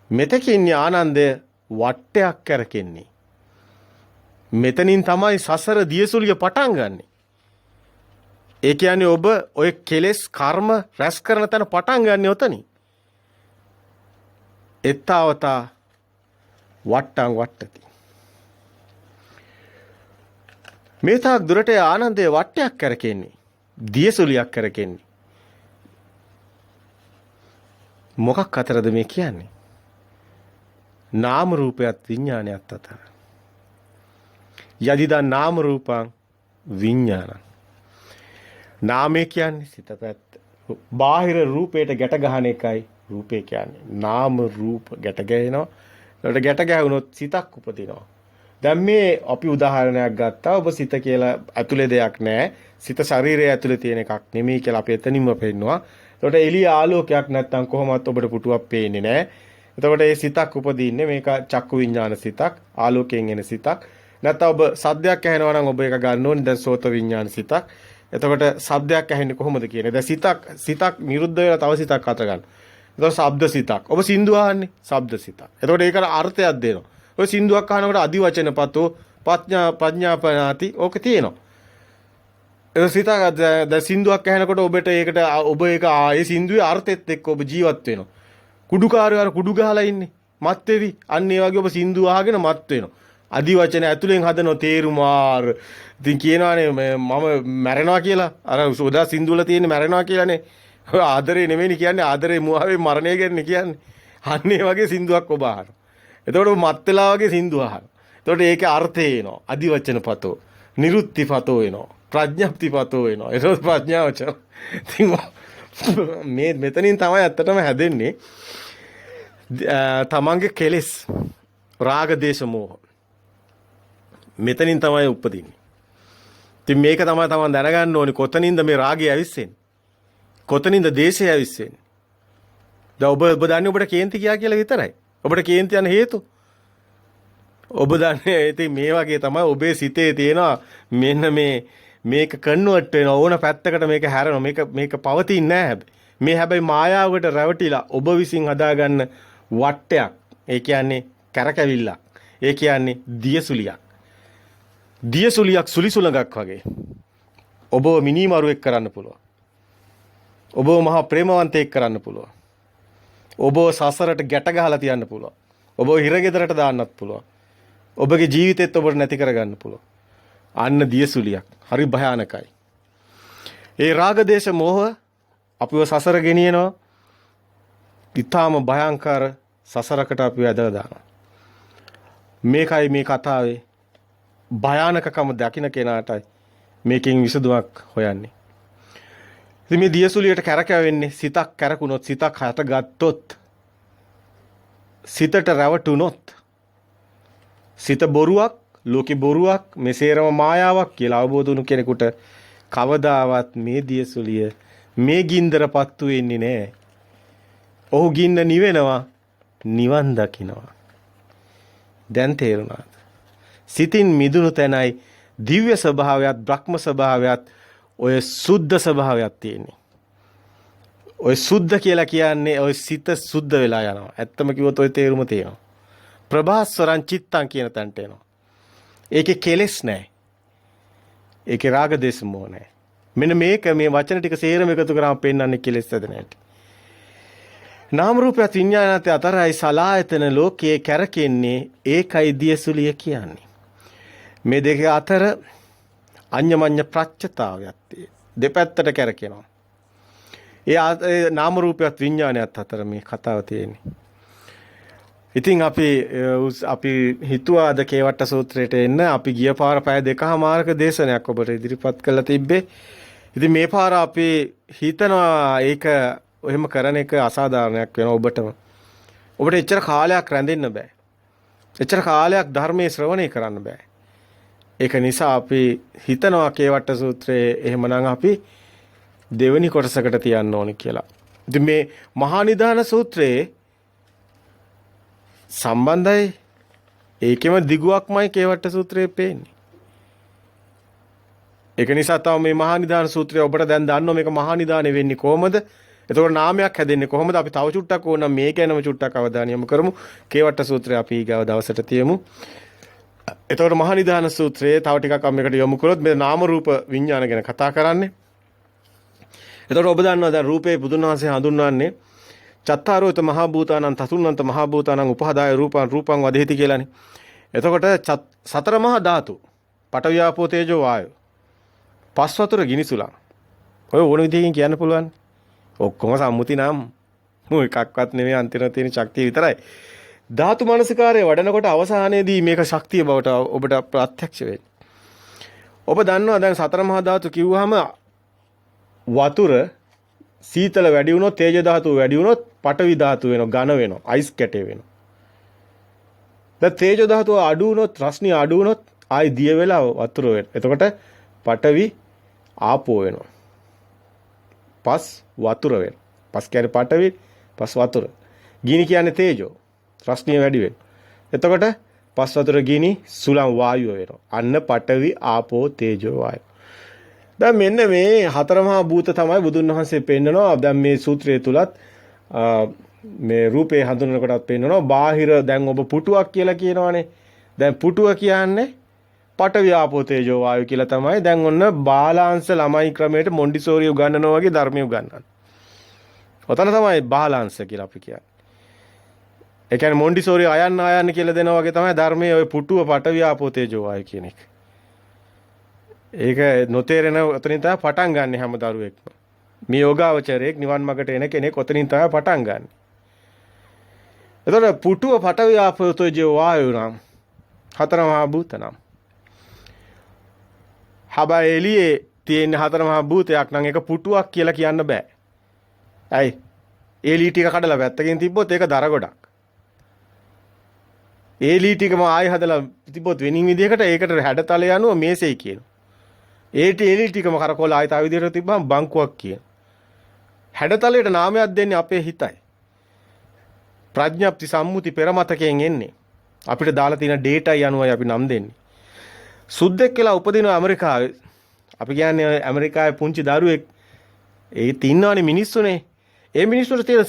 මෙතකින් ආනන්දය වට්ටයක් කරකෙන්නේ. මෙතනින් තමයි සසර දියසුලිය පටන් ගන්නෙ. ඒ කියන්නේ ඔබ ඔය කෙලෙස් කර්ම රැස් කරන තැන පටන් ගන්නෙ ඔතනින්. එත්තාවතා වට්ටං වට්ටති. මේ තාක් දුරට ආනන්දේ වට්ටයක් කරකෙන්නේ. දියසුලියක් කරකෙන්නේ. මොකක් අතරද මේ කියන්නේ? නාම රූපයත් විඥානයත් අතර. යදිදා නාම රූපං විඥානං. නාමය කියන්නේ සිත පැත්ත. බාහිර රූපයට ගැට ගන්න එකයි රූපේ කියන්නේ. නාම රූප ගැට ගැහෙනවා. ඒකට ගැට ගැහුනොත් සිතක් උපදිනවා. දැන් මේ අපි උදාහරණයක් ගත්තා. ඔබ සිත කියලා ඇතුලේ දෙයක් නැහැ. සිත ශරීරයේ ඇතුලේ තියෙන එකක් නෙමෙයි කියලා අපි එතනින්ම පෙන්නවා. ඒකට එළිය ආලෝකයක් නැත්තම් කොහොමවත් ඔබට පුටුවක් පේන්නේ නැහැ. එතකොට මේ සිතක් උපදින්නේ මේක චක්කු විඥාන සිතක්, ආලෝකයෙන් එන සිතක්. නැත්තම් ඔබ සද්දයක් ඇහෙනවා නම් ඔබ ඒක ගන්න ඕනේ. දැන් සෝත විඥාන සිතක්. එතකොට සද්දයක් ඇහෙන්නේ කොහොමද කියන්නේ? දැන් සිතක් නිරුද්ධ වෙලා තව සිතක් අත ගන්න. එතකොට ශබ්ද සිතක්. ඔබ සින්දු අහන්නේ ශබ්ද සිතක්. එතකොට ඒකට අර්ථයක් දෙනවා. ඔය සින්දුවක් අහනකොට අදිවචනපතෝ ප්‍රඥාපනාති ඕක තියෙනවා. ඒ සිතක් දැන් සින්දුවක් ඇහෙනකොට ඔබට ඒකට ඔබ ඒක ඒ සින්දුවේ අර්ථෙත් එක්ක ඔබ ජීවත් වෙනවා. කුඩුකාරයෝ කුඩු ගහලා ඉන්නේ. මත් වෙවි. අන්න ඒ වගේ ඔබ සින්දුව අහගෙන මත් වෙනවා. අදිවචන ඇතුලෙන් හදන තේරුමාර. ඉතින් කියනවානේ මම මැරෙනවා කියලා. අර උදා සින්දුවල තියෙන මැරෙනවා කියලානේ. ආදරේ නෙමෙයි කියන්නේ ආදරේ මුවාවේ මරණය ගැන කියන්නේ. අන්න ඒ වගේ සින්දුවක් ඔබ අහනවා. එතකොට මත් වෙලා වගේ සින්දුව අහනවා. එතකොට ඒකේ අර්ථය එනවා. අදිවචනපතෝ, නිරුත්තිපතෝ එනවා. ප්‍රඥප්තිපතෝ එනවා. ඒක ප්‍රඥාවචන. ඉතින් මේ මෙතනින් තමයි ඇත්තටම හැදෙන්නේ. තමන්ගේ කෙලෙස් රාග දේශ මොහ. මෙතනින් තමයි උපදින්නේ. ඉතින් මේක තමයි තමන් දැනගන්න ඕනේ කොතනින්ද මේ රාගය ඇවිස්සෙන්නේ. කොතනින්ද දේශය ඇවිස්සෙන්නේ. දැන් ඔබ දන්නේ ඔබට කේන්ති ගියා කියලා විතරයි. ඔබට කේන්ති යන හේතු ඔබ දන්නේ ඉතින් මේ වගේ තමයි ඔබේ සිතේ තියෙනවා මෙන්න මේක කන්වර්ට් වෙන ඕන පැත්තකට මේක හැරෙනවා මේක පවතින්නේ නැහැ හැබැයි මේ හැබැයි මායාවකට රැවටිලා ඔබ විසින් හදාගන්න වටයක් ඒ කියන්නේ කරකැවිල්ලක් ඒ කියන්නේ දියසුලියක් සුලිසුලඟක් වගේ ඔබව මිනිමරුවෙක් කරන්න පුළුවන් ඔබව මහා ප්‍රේමවන්තයෙක් කරන්න පුළුවන් ඔබව සසරට ගැට ගහලා තියන්න පුළුවන් ඔබව හිරගෙදරට දාන්නත් පුළුවන් ඔබගේ ජීවිතෙත් ඔබට නැති කරගන්න පුළුවන්. අන්න දියසුලියක්. හරි භයානකයි. ඒ රාග දේශ මොහ අපිව සසර ගෙනියනවා. ඊටාම භයංකර සසරකට අපිව ඇදලා දානවා. මේකයි මේ කතාවේ භයානකකම දකින්න කෙනාටයි මේකෙන් විසඳුමක් හොයන්නේ. ඉතින් මේ දියසුලියට කැරකෙවෙන්නේ සිතක් කැරකුණොත් සිතක් හටගත්තොත් සිතට රැවටුනොත් සිත බොරුවක් ලෝකේ බොරුවක් මෙසේරම මායාවක් කියලා අවබෝධ වුණු කෙනෙකුට කවදාවත් මේ දියසුලිය මේ ගින්දරපත්තු වෙන්නේ නැහැ. ඔහු ගින්න නිවෙනවා නිවන් දකින්නවා. දැන් තේරුණාද? සිතින් මිදුණු තැනයි දිව්‍ය ස්වභාවයත් බ්‍රහ්ම ස්වභාවයත් ඔය සුද්ධ ස්වභාවයක් තියෙන්නේ. ඔය සුද්ධ කියලා කියන්නේ ඔය සිත සුද්ධ වෙලා යනවා. ඇත්තම කිව්වොත් ඔය තේරුම තියෙනවා. ප්‍රභාස්වරං චිත්තං කියන තැනට එනවා. ඒකේ කෙලෙස් නැහැ. ඒකේ රාග දේශ මොහ නැහැ. මෙන්න මේක මේ වචන ටික සේරම එකතු කරාම පෙන්වන්නේ කෙලෙස් ඇද නැහැටි. නාම රූපයත් විඥානයත් අතරයි සලායතන ලෝකයේ කැරකෙන්නේ ඒකයි දියසුලිය කියන්නේ. මේ දෙක අතර අඤ්ඤමඤ්ඤ ප්‍රත්‍යතාවයක් දෙපැත්තට කැරකෙනවා. ඒ නාම රූපයත් විඥානයත් අතර මේ කතාව තියෙන්නේ. ඉතින් අපි හිතුවා අද කේවට්ට සූත්‍රයට එන්න අපි ගිය පාර පැය දෙකමාරක දේශනයක් ඔබට ඉදිරිපත් කළා තිබ්බේ. ඉතින් මේ පාර අපි හිතනවා ඒක එහෙම කරන එක අසාධාරණයක් වෙනවා ඔබටම. ඔබට එච්චර කාලයක් රැඳෙන්න බෑ. එච්චර කාලයක් ධර්මයේ ශ්‍රවණය කරන්න බෑ. ඒක නිසා අපි හිතනවා කේවට්ට සූත්‍රයේ එහෙමනම් අපි දෙවෙනි කොටසකට තියන්න ඕනි කියලා. ඉතින් මේ මහා නිදාන සූත්‍රයේ සම්බන්ධයි ඒකෙම දිගුවක්මයි කේවට්ට සූත්‍රයේ පේන්නේ. ඒක නිසා තමයි මේ මහා නිදාන සූත්‍රය ඔබට දැන් දන්නව මේක මහා නිදානේ වෙන්නේ කොහොමද? එතකොට නාමයක් හැදෙන්නේ කොහොමද? අපි තව චුට්ටක් ඕනම් මේ ගැනම චුට්ටක් අවධානය යොමු කරමු. කේවට්ට සූත්‍රය අපි ඊගව දවසට තියමු. එතකොට මහා නිදාන සූත්‍රයේ තව ටිකක් අපි මේකට යොමු කරොත් මේ නාම රූප විඥාන ගැන කතා කරන්නේ. එතකොට ඔබ දන්නවා දැන් රූපේ බුදුන් වහන්සේ හඳුන්වන්නේ චත්තාරෝත මහා භූතානං තතුන්නන්ත මහා භූතානං උපහදාය රූපං වදේති කියලානේ. එතකොට සතර මහා ධාතු පඨවි ආපෝ තේජෝ වායෝ පස් වතුර ගිනිසුලං. ඔය ඕන විදිහකින් කියන්න පුළුවන්. ඔක්කොම සම්මුති නම් එකක්වත් නෙමෙයි අන්තිමට තියෙන ශක්තිය විතරයි. ධාතු මනසිකාරය වඩනකොට අවසානයේදී මේක ශක්තිය බවට ඔබට ප්‍රත්‍යක්ෂ වෙන්නේ. ඔබ දන්නවා දැන් සතර මහා ධාතු කිව්වහම වතුර සීතල වැඩි වුණොත් තේජ ධාතුව වැඩි වුණොත් පඨවි ධාතුව වෙනවා ඝන වෙනවා අයිස් කැටේ වෙනවා. දැන් තේජ ධාතුව අඩු වුණොත් රස්නිය අඩු වුණොත් ආයි දිය වෙලා වතුර වෙනවා. එතකොට පඨවි ආපෝ වෙනවා. පස් වතුර වෙනවා. පස් කියන්නේ පඨවි පස් වතුර. ගිනි කියන්නේ තේජෝ. රස්නිය වැඩි වෙනවා. එතකොට පස් වතුර ගිනි සුලං වායුව වෙනවා. අන්න පඨවි ආපෝ තේජෝ වායෝ. දැන් මෙන්න මේ හතර මහා භූත තමයි බුදුන් වහන්සේ පෙන්නනවා. දැන් මේ සූත්‍රයේ තුලත් මේ රූපේ හඳුනනකොටත් පෙන්නනවා. බාහිර දැන් ඔබ පුටුවක් කියලා කියනවානේ. දැන් පුටුව කියන්නේ පඨවි ආපෝ තේජෝ වායු කියලා තමයි. දැන් ඔන්න බාලාංශ ළමයි ක්‍රමයට මොන්ඩිසෝරි උගන්වනවා වගේ ධර්මයේ උගන්වනවා. ඔතන තමයි බාලාංශ කියලා අපි කියන්නේ. ඒ කියන්නේ මොන්ඩිසෝරි අයන්න කියලා දෙනවා වගේ තමයි ධර්මයේ ওই පුටුව පඨවි ආපෝ තේජෝ වායු කියන එක. ඒක නොතේරෙන ඔතනින් තමයි පටන් ගන්න හැම දරුවෙක්ම. මේ යෝගාවචරයක් නිවන් මාර්ගට එන කෙනෙක් ඔතනින් තමයි පටන් ගන්න. එතකොට පුටුව පඨවි ආපෝ තේජෝ වායු නම් හතර මහා භූත නම්. හැබැයි එළියේ තියෙන හතර මහා භූතයක් නම් ඒක පුටුවක් කියලා කියන්න බෑ. ඇයි? එළිය ටික කඩලා පැත්තකින් තිබ්බොත් ඒක දර ගොඩක්. ඒ ලී ටිකම ආයෙ හදලා තිබ්බොත් වෙනින් විදිහකට ඒකට හැඩතලය අනුව මේසෙයි කියනවා. ඒ ලී ටිකම කරකවලා ආයෙ තව විදිහකට තිබ්බම බංකුවක් කියන. හැඩතලයට නාමයක් දෙන්නේ අපේ හිතයි. ප්‍රඥප්ති සම්මුති පෙරමතකයෙන් එන්නේ. අපිට දාලා තියෙන ඩේටායි අනුවයි අපි නම් දෙන්නේ. සුද්දෙක් කියලා උපදින ඇමරිකාවේ අපි කියන්නේ ඇමරිකාවේ පුංචි දරුවෙක් ඒ තින්නවනේ මිනිස්සුනේ. ඒ මිනිස්සුන්ට තියෙන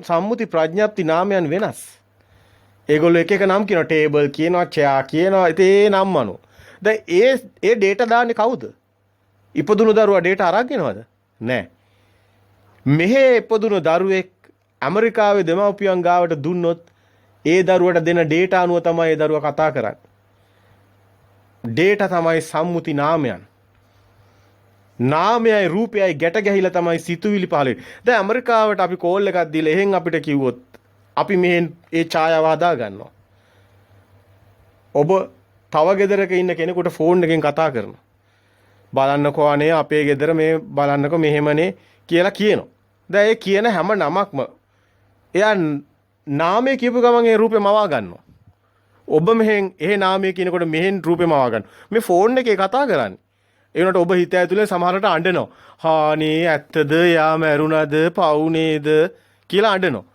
සම්මුති ප්‍රඥප්ති නාමයන් වෙනස්. ඒගොල්ලෝ එක එක නම් කියනවා ටේබල් කියනවා චෙයා කියනවා ඉතින් ඒ නම් අනුව. දැන් ඒ ඩේටා දාන්නේ කවුද? ඉපදුණු දරුවා ඩේටා අරන් එනවද? නැහැ. මෙහෙ ඉපදුණු දරුවෙක් ඇමරිකාවේ දෙමව්පියන් ගාවට දුන්නොත් ඒ දරුවට දෙන ඩේටා අනුව තමයි ඒ දරුවා කතා කරන්නේ. ඩේටා තමයි සම්මුති නාමයන්. නාමයයි රූපයයි ගැට ගැහිලා තමයි සිතුවිලි පහළ වෙන්නේ. දැන් ඇමරිකාවට අපි කෝල් එකක් දීලා එහෙන් අපිට කිව්වොත් අපි මෙහෙන් ඒ ඡායාව හදා ගන්නවා. ඔබ තව ගෙදරක ඉන්න කෙනෙකුට ෆෝන් එකෙන් කතා කරනවා. බලන්නකෝ අනේ අපේ ගෙදර මේ බලන්නකෝ මෙහෙමනේ කියලා කියනවා. දැන් ඒ කියන හැම නමක්ම එයා නාමයේ කියපු ගමන් ඒ රූපේ මවා ගන්නවා. ඔබ මෙහෙන් ඒ නාමයේ කියනකොට මෙහෙන් රූපේ මවා ගන්නවා. මේ ෆෝන් එකේ කතා කරන්නේ. ඒ වුණාට ඔබ හිත ඇතුලේ සමහරට අඬනවා. හානේ ඇත්තද යා මැරුණාද පවුනේද කියලා අඬනවා.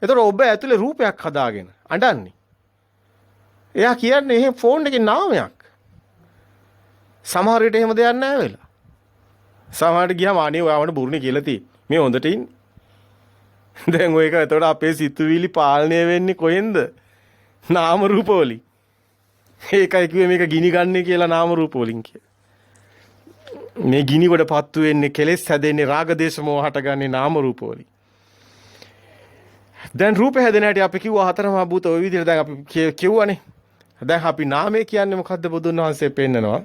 එතකොට ඔබ ඇතුලේ රූපයක් හදාගෙන අඬන්නේ. එයා කියන්නේ එහෙ ෆෝන් එකේ නාමයක්. සමහර විට එහෙම දෙයක් නැහැ වෙලා. සමහරට ගියාම අනේ ඔයාවට බුරුනේ කියලා තියෙන්නේ. මේ හොඳට ඉන්නේ. දැන් ඔය එක එතකොට අපේ සිතුවිලි පාලනය වෙන්නේ කොහෙන්ද? නාම රූප වලින්. ඒකයි කිව්වේ මේක ගිනි ගන්නේ කියලා නාම රූප වලින් කියලා. මේ ගිනි කොට පත්තු වෙන්නේ කෙලෙස් හැදෙන්නේ රාග දේශ මොහ හටගන්නේ නාම රූප වලින්. දැන් රූප හැදෙන හැටි අපි කිව්වා හතර මහා භූත ওই විදිහට දැන් අපි කිව්වනේ. දැන් අපි නාමය කියන්නේ මොකද්ද බුදුන් වහන්සේ පෙන්නනවා.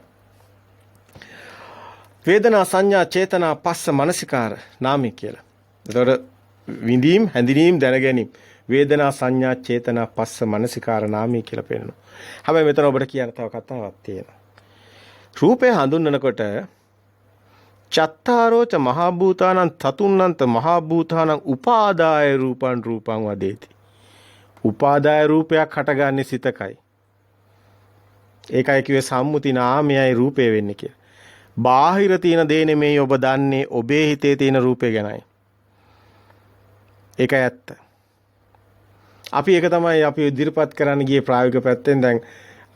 වේදනා සංඥා චේතනා පස්ස මනසිකාර නාමය කියලා. එතකොට විඳීම් හැඳිනීම් දැනගැනීම වේදනා සංඥා චේතනා පස්ස මනසිකාර නාමය කියලා පෙන්නනවා. හැබැයි මෙතන ඔබට කියන්න තව කතාවක් තියෙනවා. රූපය හඳුන්වනකොට චත්තාරෝච මහා භූතානං තතුන්නන්ත මහා භූතානං උපාදාය රූපං රූපං වදේති. උපාදාය රූපයක් හටගන්නේ සිතකයි. ඒකයි කිව්වේ සම්මුති නාමයයි රූපේ වෙන්නේ කියලා. බාහිර තියෙන දේ නෙමෙයි ඔබ දන්නේ ඔබේ හිතේ තියෙන රූපේ ගැනයි. ඒකයි ඇත්ත. අපි ඒක තමයි අපි ඉදිරිපත් කරන්න ගියේ ප්‍රායෝගික පැත්තෙන් දැන්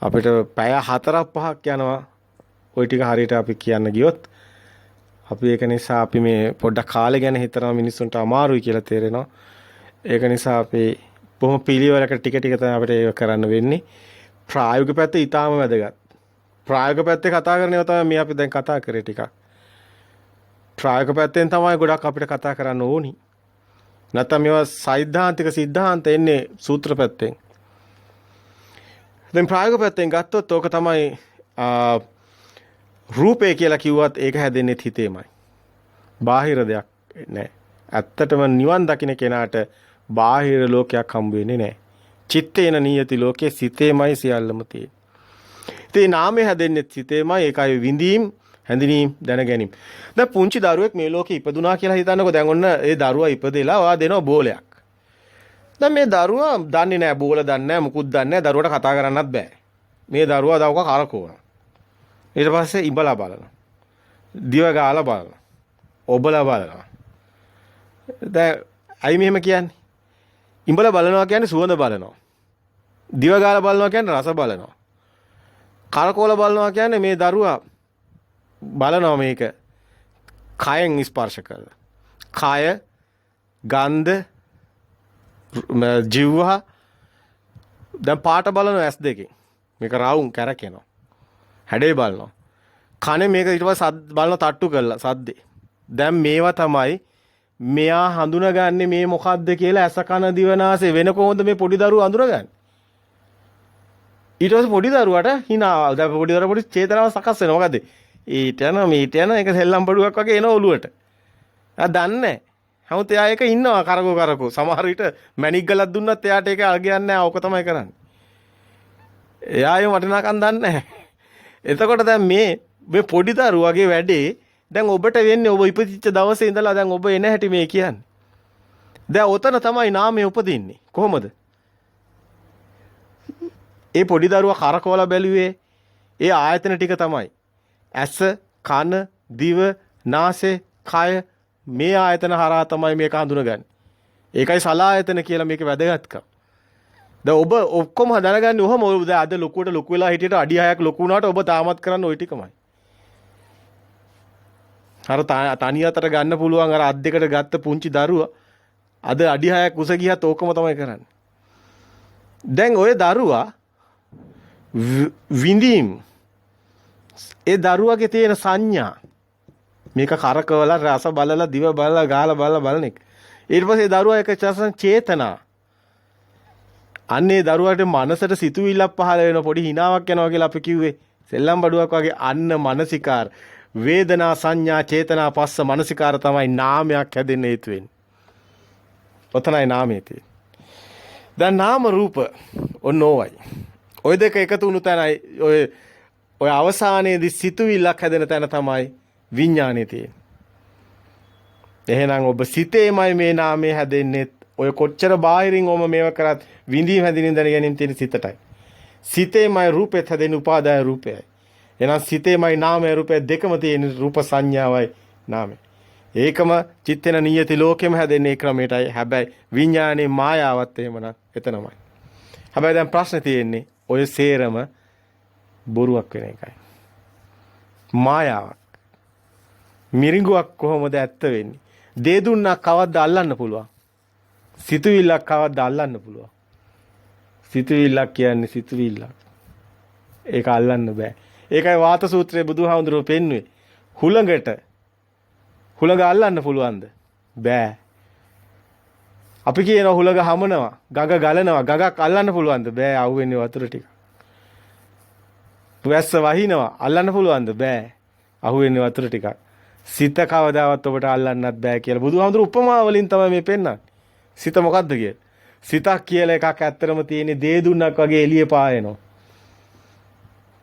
අපිට පැය 4-5ක් යනවා. ওই ටික හරියට අපි කියන්න ගියොත් අපි ඒක නිසා අපි මේ පොඩ්ඩක් කාලේ ගැන හිතනවා මිනිස්සුන්ට අමාරුයි කියලා තේරෙනවා. ඒක නිසා අපි බොහොම පිළිවෙලකට ටික ටික තමයි අපිට ඒක කරන්න වෙන්නේ. ප්‍රායෝගික පැත්ත ඊටාම වැදගත්. ප්‍රායෝගික පැත්තේ කතා කරන ඒවා තමයි මේ අපි දැන් කතා කරේ ටිකක්. ප්‍රායෝගික පැත්තෙන් තමයි ගොඩක් අපිට කතා කරන්න ඕනි. නැත්නම් මේවා සෛද්ධාන්තික සිද්ධාන්ත එන්නේ සූත්‍ර පැත්තෙන්. දැන් ප්‍රායෝගික පැත්තෙන් ගත්තොත් ඕක තමයි රූපේ කියලා කිව්වත් ඒක හැදෙන්නේ හිතේමයි. බාහිර දෙයක් නෑ. ඇත්තටම නිවන් දකින්න කෙනාට බාහිර ලෝකයක් හම්බ වෙන්නේ නෑ. චිත්තේන නියති ලෝකේ සිතේමයි සියල්ලම තියෙන්නේ. ඉතින් නාමය හැදෙන්නේ සිතේමයි. ඒකයි විඳීම් හැඳිනීම් දැන ගැනීම. දැන් පුංචි දරුවෙක් මේ ලෝකේ ඉපදුනා කියලා හිතන්නකෝ. දැන් ඔන්න ඒ දරුවා ඉපදෙලා ඔයා දෙනවා බෝලයක්. දැන් මේ දරුවා දන්නේ නැහැ බෝල දන්නේ නැහැ මුකුත් දන්නේ නැහැ. දරුවට කතා කරන්නත් බෑ. මේ දරුවා දවක කරකවනවා. ඊට පස්සේ ඉඹලා බලනවා. දිව ගාලා බලනවා. ඔබලා බලනවා. දැන් අයි මෙහෙම කියන්නේ. ඉඹලා බලනවා කියන්නේ සුවඳ බලනවා. දිව ගාලා බලනවා කියන්නේ රස බලනවා. කරකවල බලනවා කියන්නේ මේ දරුවා බලනවා මේක කයෙන් ස්පර්ශ කරලා. කය, ගන්ධ, ජීවහා දැන් පාට බලනවා ඇස් දෙකෙන්. මේක රවුම් කැරකෙනවා. හැඩේ බලනවා. කනේ මේක ඊට පස්සේ බලනවා තට්ටු කරලා සද්දේ. දැන් මේවා තමයි මෙයා හඳුනගන්නේ මේ මොකද්ද කියලා ඇස කන දිව නාසය වෙන කොහොමද මේ පොඩි දරුවා හඳුනගන්නේ? ඊට පස්සේ පොඩි දරුවාට hina දැන් පොඩි දරුවා පොඩි චේතනාව සකස් වෙනවා. මොකද? ඊට යනවා මීට යනවා ඒක සෙල්ලම් බඩුවක් වගේ එන ඔලුවට. ආ දන්නේ. හැමෝත් එයා ඒක ඉන්නවා කරකෝ. සමහර විට මැණික් ගලක් දුන්නත් එයාට ඒක අගයන්නේ නැහැ. ඕක තමයි කරන්නේ. එයා ඒ වටිනාකම් දන්නේ නැහැ. එතකොට දැන් මේ පොඩි දරුවාගේ වැඩේ දැන් ඔබට වෙන්නේ ඔබ ඉපදිච්ච දවසේ ඉඳලා දැන් ඔබ එන හැටි මේ කියන්නේ. දැන් ඔතන තමයි නාමය උපදින්නේ. කොහොමද? ඒ පොඩි දරුවා කරකවලා බැලුවේ ඒ ආයතන ටික තමයි. ඇස, කන, දිව, නාසය, කය මේ ආයතන හරහා තමයි මේක හඳුනගන්නේ. ඒකයි සලායතන කියලා මේකේ වැදගත්කම. දැන් ඔබ ඔක්කොම දැනගන්නේ ඔහම ඔබ දැන් අද ලොකුවට ලොකු වෙලා හිටියට අඩි 6ක් ලොකු වුණාට ඔබ තාමත් කරන්නේ ওই ටිකමයි. අර තනි අතට ගන්න පුළුවන් අර අත් දෙකට ගත්ත පුංචි දරුවා අද අඩි 6ක් උස ගියත් ඕකම තමයි කරන්නේ. දැන් ওই දරුවා විඳීම් ඒ දරුවගේ තියෙන සංඥා මේක කරකවලා රස බලලා දිව බලලා ගාලා බලලා බලන එක. ඊට පස්සේ දරුවා එක චේතනා අන්නේ දරුවාට මනසට සිතුවිල්ලක් පහළ වෙන පොඩි හිනාවක් යනවා කියලා අපි කිව්වේ. සෙල්ලම් බඩුවක් වගේ අන්න මානසිකාර වේදනා සංඥා චේතනා පස්ස මානසිකාර තමයි නාමයක් හැදෙන්න හේතු වෙන්නේ. ඔතනයි නාමයේ තියෙන්නේ. දැන් නාම රූප ඔන්නෝවයි. ওই දෙක එකතු වුණු තැනයි ඔය අවසානයේදී සිතුවිල්ලක් හැදෙන තැන තමයි විඥානේ තියෙන්නේ. එහෙනම් ඔබ සිතේමයි මේ නාමය හැදෙන්නේ. ඔය කොච්චර බාහිරින් ඔම මේව කරත් විඳීම් හැදිනින් දැන ගැනීම තියෙන සිතටයි. සිතේමයි රූපෙත් හැදෙන උපාදාය රූපයයි. එහෙනම් සිතේමයි නාමය රූපය දෙකම තියෙන රූප සංඥාවයි නාමය. ඒකම චිත්තේන නියති ලෝකෙම හැදෙන්නේ ක්‍රමයටයි. හැබැයි විඥානේ මායාවත් එහෙමනම් එතනමයි. හැබැයි දැන් ප්‍රශ්නේ තියෙන්නේ ඔය සේරම බොරුවක් වෙන එකයි. මායාවක්. මිරිඟුවක් කොහොමද ඇත්ත වෙන්නේ? දේ දුන්නක් කවද්ද අල්ලන්න පුළුවන්? සිතුවිල්ලක් කවද්ද අල්ලන්න පුළුවන්? සිතුවිල්ලක් කියන්නේ සිතුවිල්ලක්. ඒක අල්ලන්න බෑ. ඒකයි වාත සූත්‍රයේ බුදුහාමුදුරුවෝ පෙන්වුවේ. හුළඟ අල්ලන්න පුළුවන්ද? බෑ. අපි කියනවා හුළඟ හමනවා, ගඟ ගලනවා, ගඟක් අල්ලන්න පුළුවන්ද? බෑ. අහුවෙන්නේ වතුර ටික. වැස්ස වහිනවා, අල්ලන්න පුළුවන්ද? බෑ. අහුවෙන්නේ වතුර ටිකක්. සිත කවදාවත් ඔබට අල්ලන්නත් බෑ කියලා බුදුහාමුදුරුවෝ උපමා වලින් තමයි මේ පෙන්නන්නේ. සිත මොකද්ද කියන්නේ? සිතක් කියලා එකක් ඇත්තරම තියෙන්නේ දේ දුන්නක් වගේ එළිය පායනවා.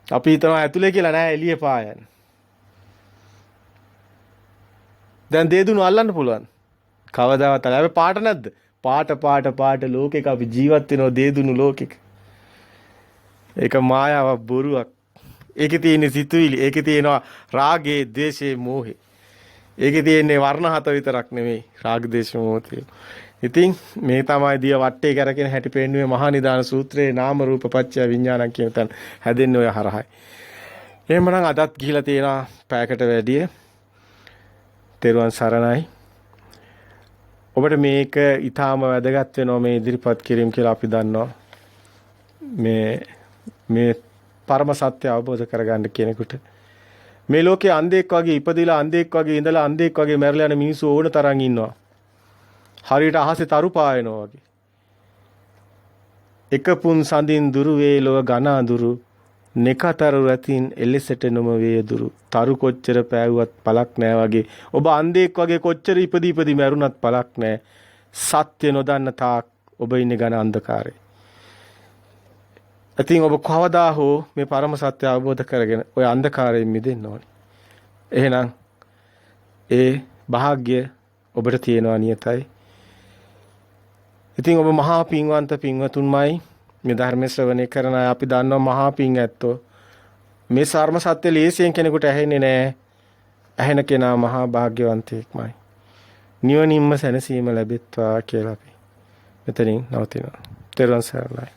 අපි හිතනවා ඇතුලේ කියලා නෑ එළිය පායන්නේ. දැන් දේ දුන්න අල්ලන්න පුළුවන්. කවදාවත් අල්ලන්න පාට නැද්ද? පාට ලෝකෙක අපි ජීවත් වෙනවා දේ දුන්නු ලෝකෙක. ඒක මායාවක් බොරුවක්. ඒකේ තියෙන සිතුවිලි, ඒකේ තියෙනවා රාගේ, ද්වේෂේ, මෝහේ. ඒකේ තියෙන්නේ වර්ණ හත විතරක් නෙමෙයි. රාග, ද්වේෂ, මෝහය. ඉතින් මේ තමයි දිය වටේ කරගෙන හැටි පෙන්නුවේ මහා නිදාන සූත්‍රයේ නාම රූප පත්‍ය විඥානං කියන තැන හැදෙන්නේ ඔය හරහයි. එහෙමනම් අදත් ගිහිලා තියෙනවා පැයකට වැඩිය. තෙරුවන් සරණයි. ඔබට මේක ඊටාම වැදගත් වෙනවා මේ ඉදිරිපත් කිරීම කියලා අපි දන්නවා. මේ පරම සත්‍ය අවබෝධ කරගන්න කෙනෙකුට මේ ලෝකේ අන්ධෙක් වගේ ඉපදිලා අන්ධෙක් වගේ ඉඳලා අන්ධෙක් වගේ මැරලා යන මිනිස්සු ඕන තරම් ඉන්නවා. හරියට අහසේ තරු පායනවා වගේ. එක පුන් සඳින් දුරු වේලව ඝන අඳුරු නෙකතරු රැතින් එලෙසට නොම වේදුරු තරු කොච්චර පෑවුවත් පළක් නෑ වගේ ඔබ අන්ධෙක් වගේ කොච්චර ඉපදී මැරුණත් පළක් නෑ. සත්‍ය නොදන්න තාක් ඔබ ඉන්නේ ඝන අන්ධකාරේ. ඉතින් ඔබ කවදා හෝ මේ පරම සත්‍ය අවබෝධ කරගෙන ওই අන්ධකාරයෙන් මිදෙන්න ඕනේ. එහෙනම් ඒ වාග්ය ඔබට තියෙනවා නියතයි. ඉතින් ඔබ මහා පින්වන්ත පින්වතුන්මයි මේ ධර්ම ශ්‍රවණය කරන අය අපි දන්නවා මහා පින් ඇත්තෝ. මේ සර්ම සත්‍ය ලේසියෙන් කෙනෙකුට ඇහෙන්නේ නැහැ. ඇහෙන කෙනා මහා භාග්‍යවන්තයෙක්මයි. නිවනින්ම සැනසීම ලැබෙත්වා කියලා අපි මෙතනින් නවතිනවා. තෙරුවන් සරණයි.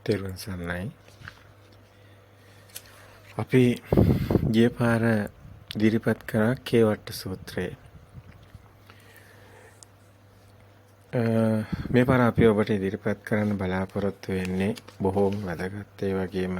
තෙරුවන් සරණයි. අපි ගිය පාර ඉදිරිපත් කරා කේවට්ට සූත්‍රය. මේ පාර අපි ඔබට ඉදිරිපත් කරන්න බලාපොරොත්තු වෙන්නේ බොහෝම වැදගත් ඒ වගේම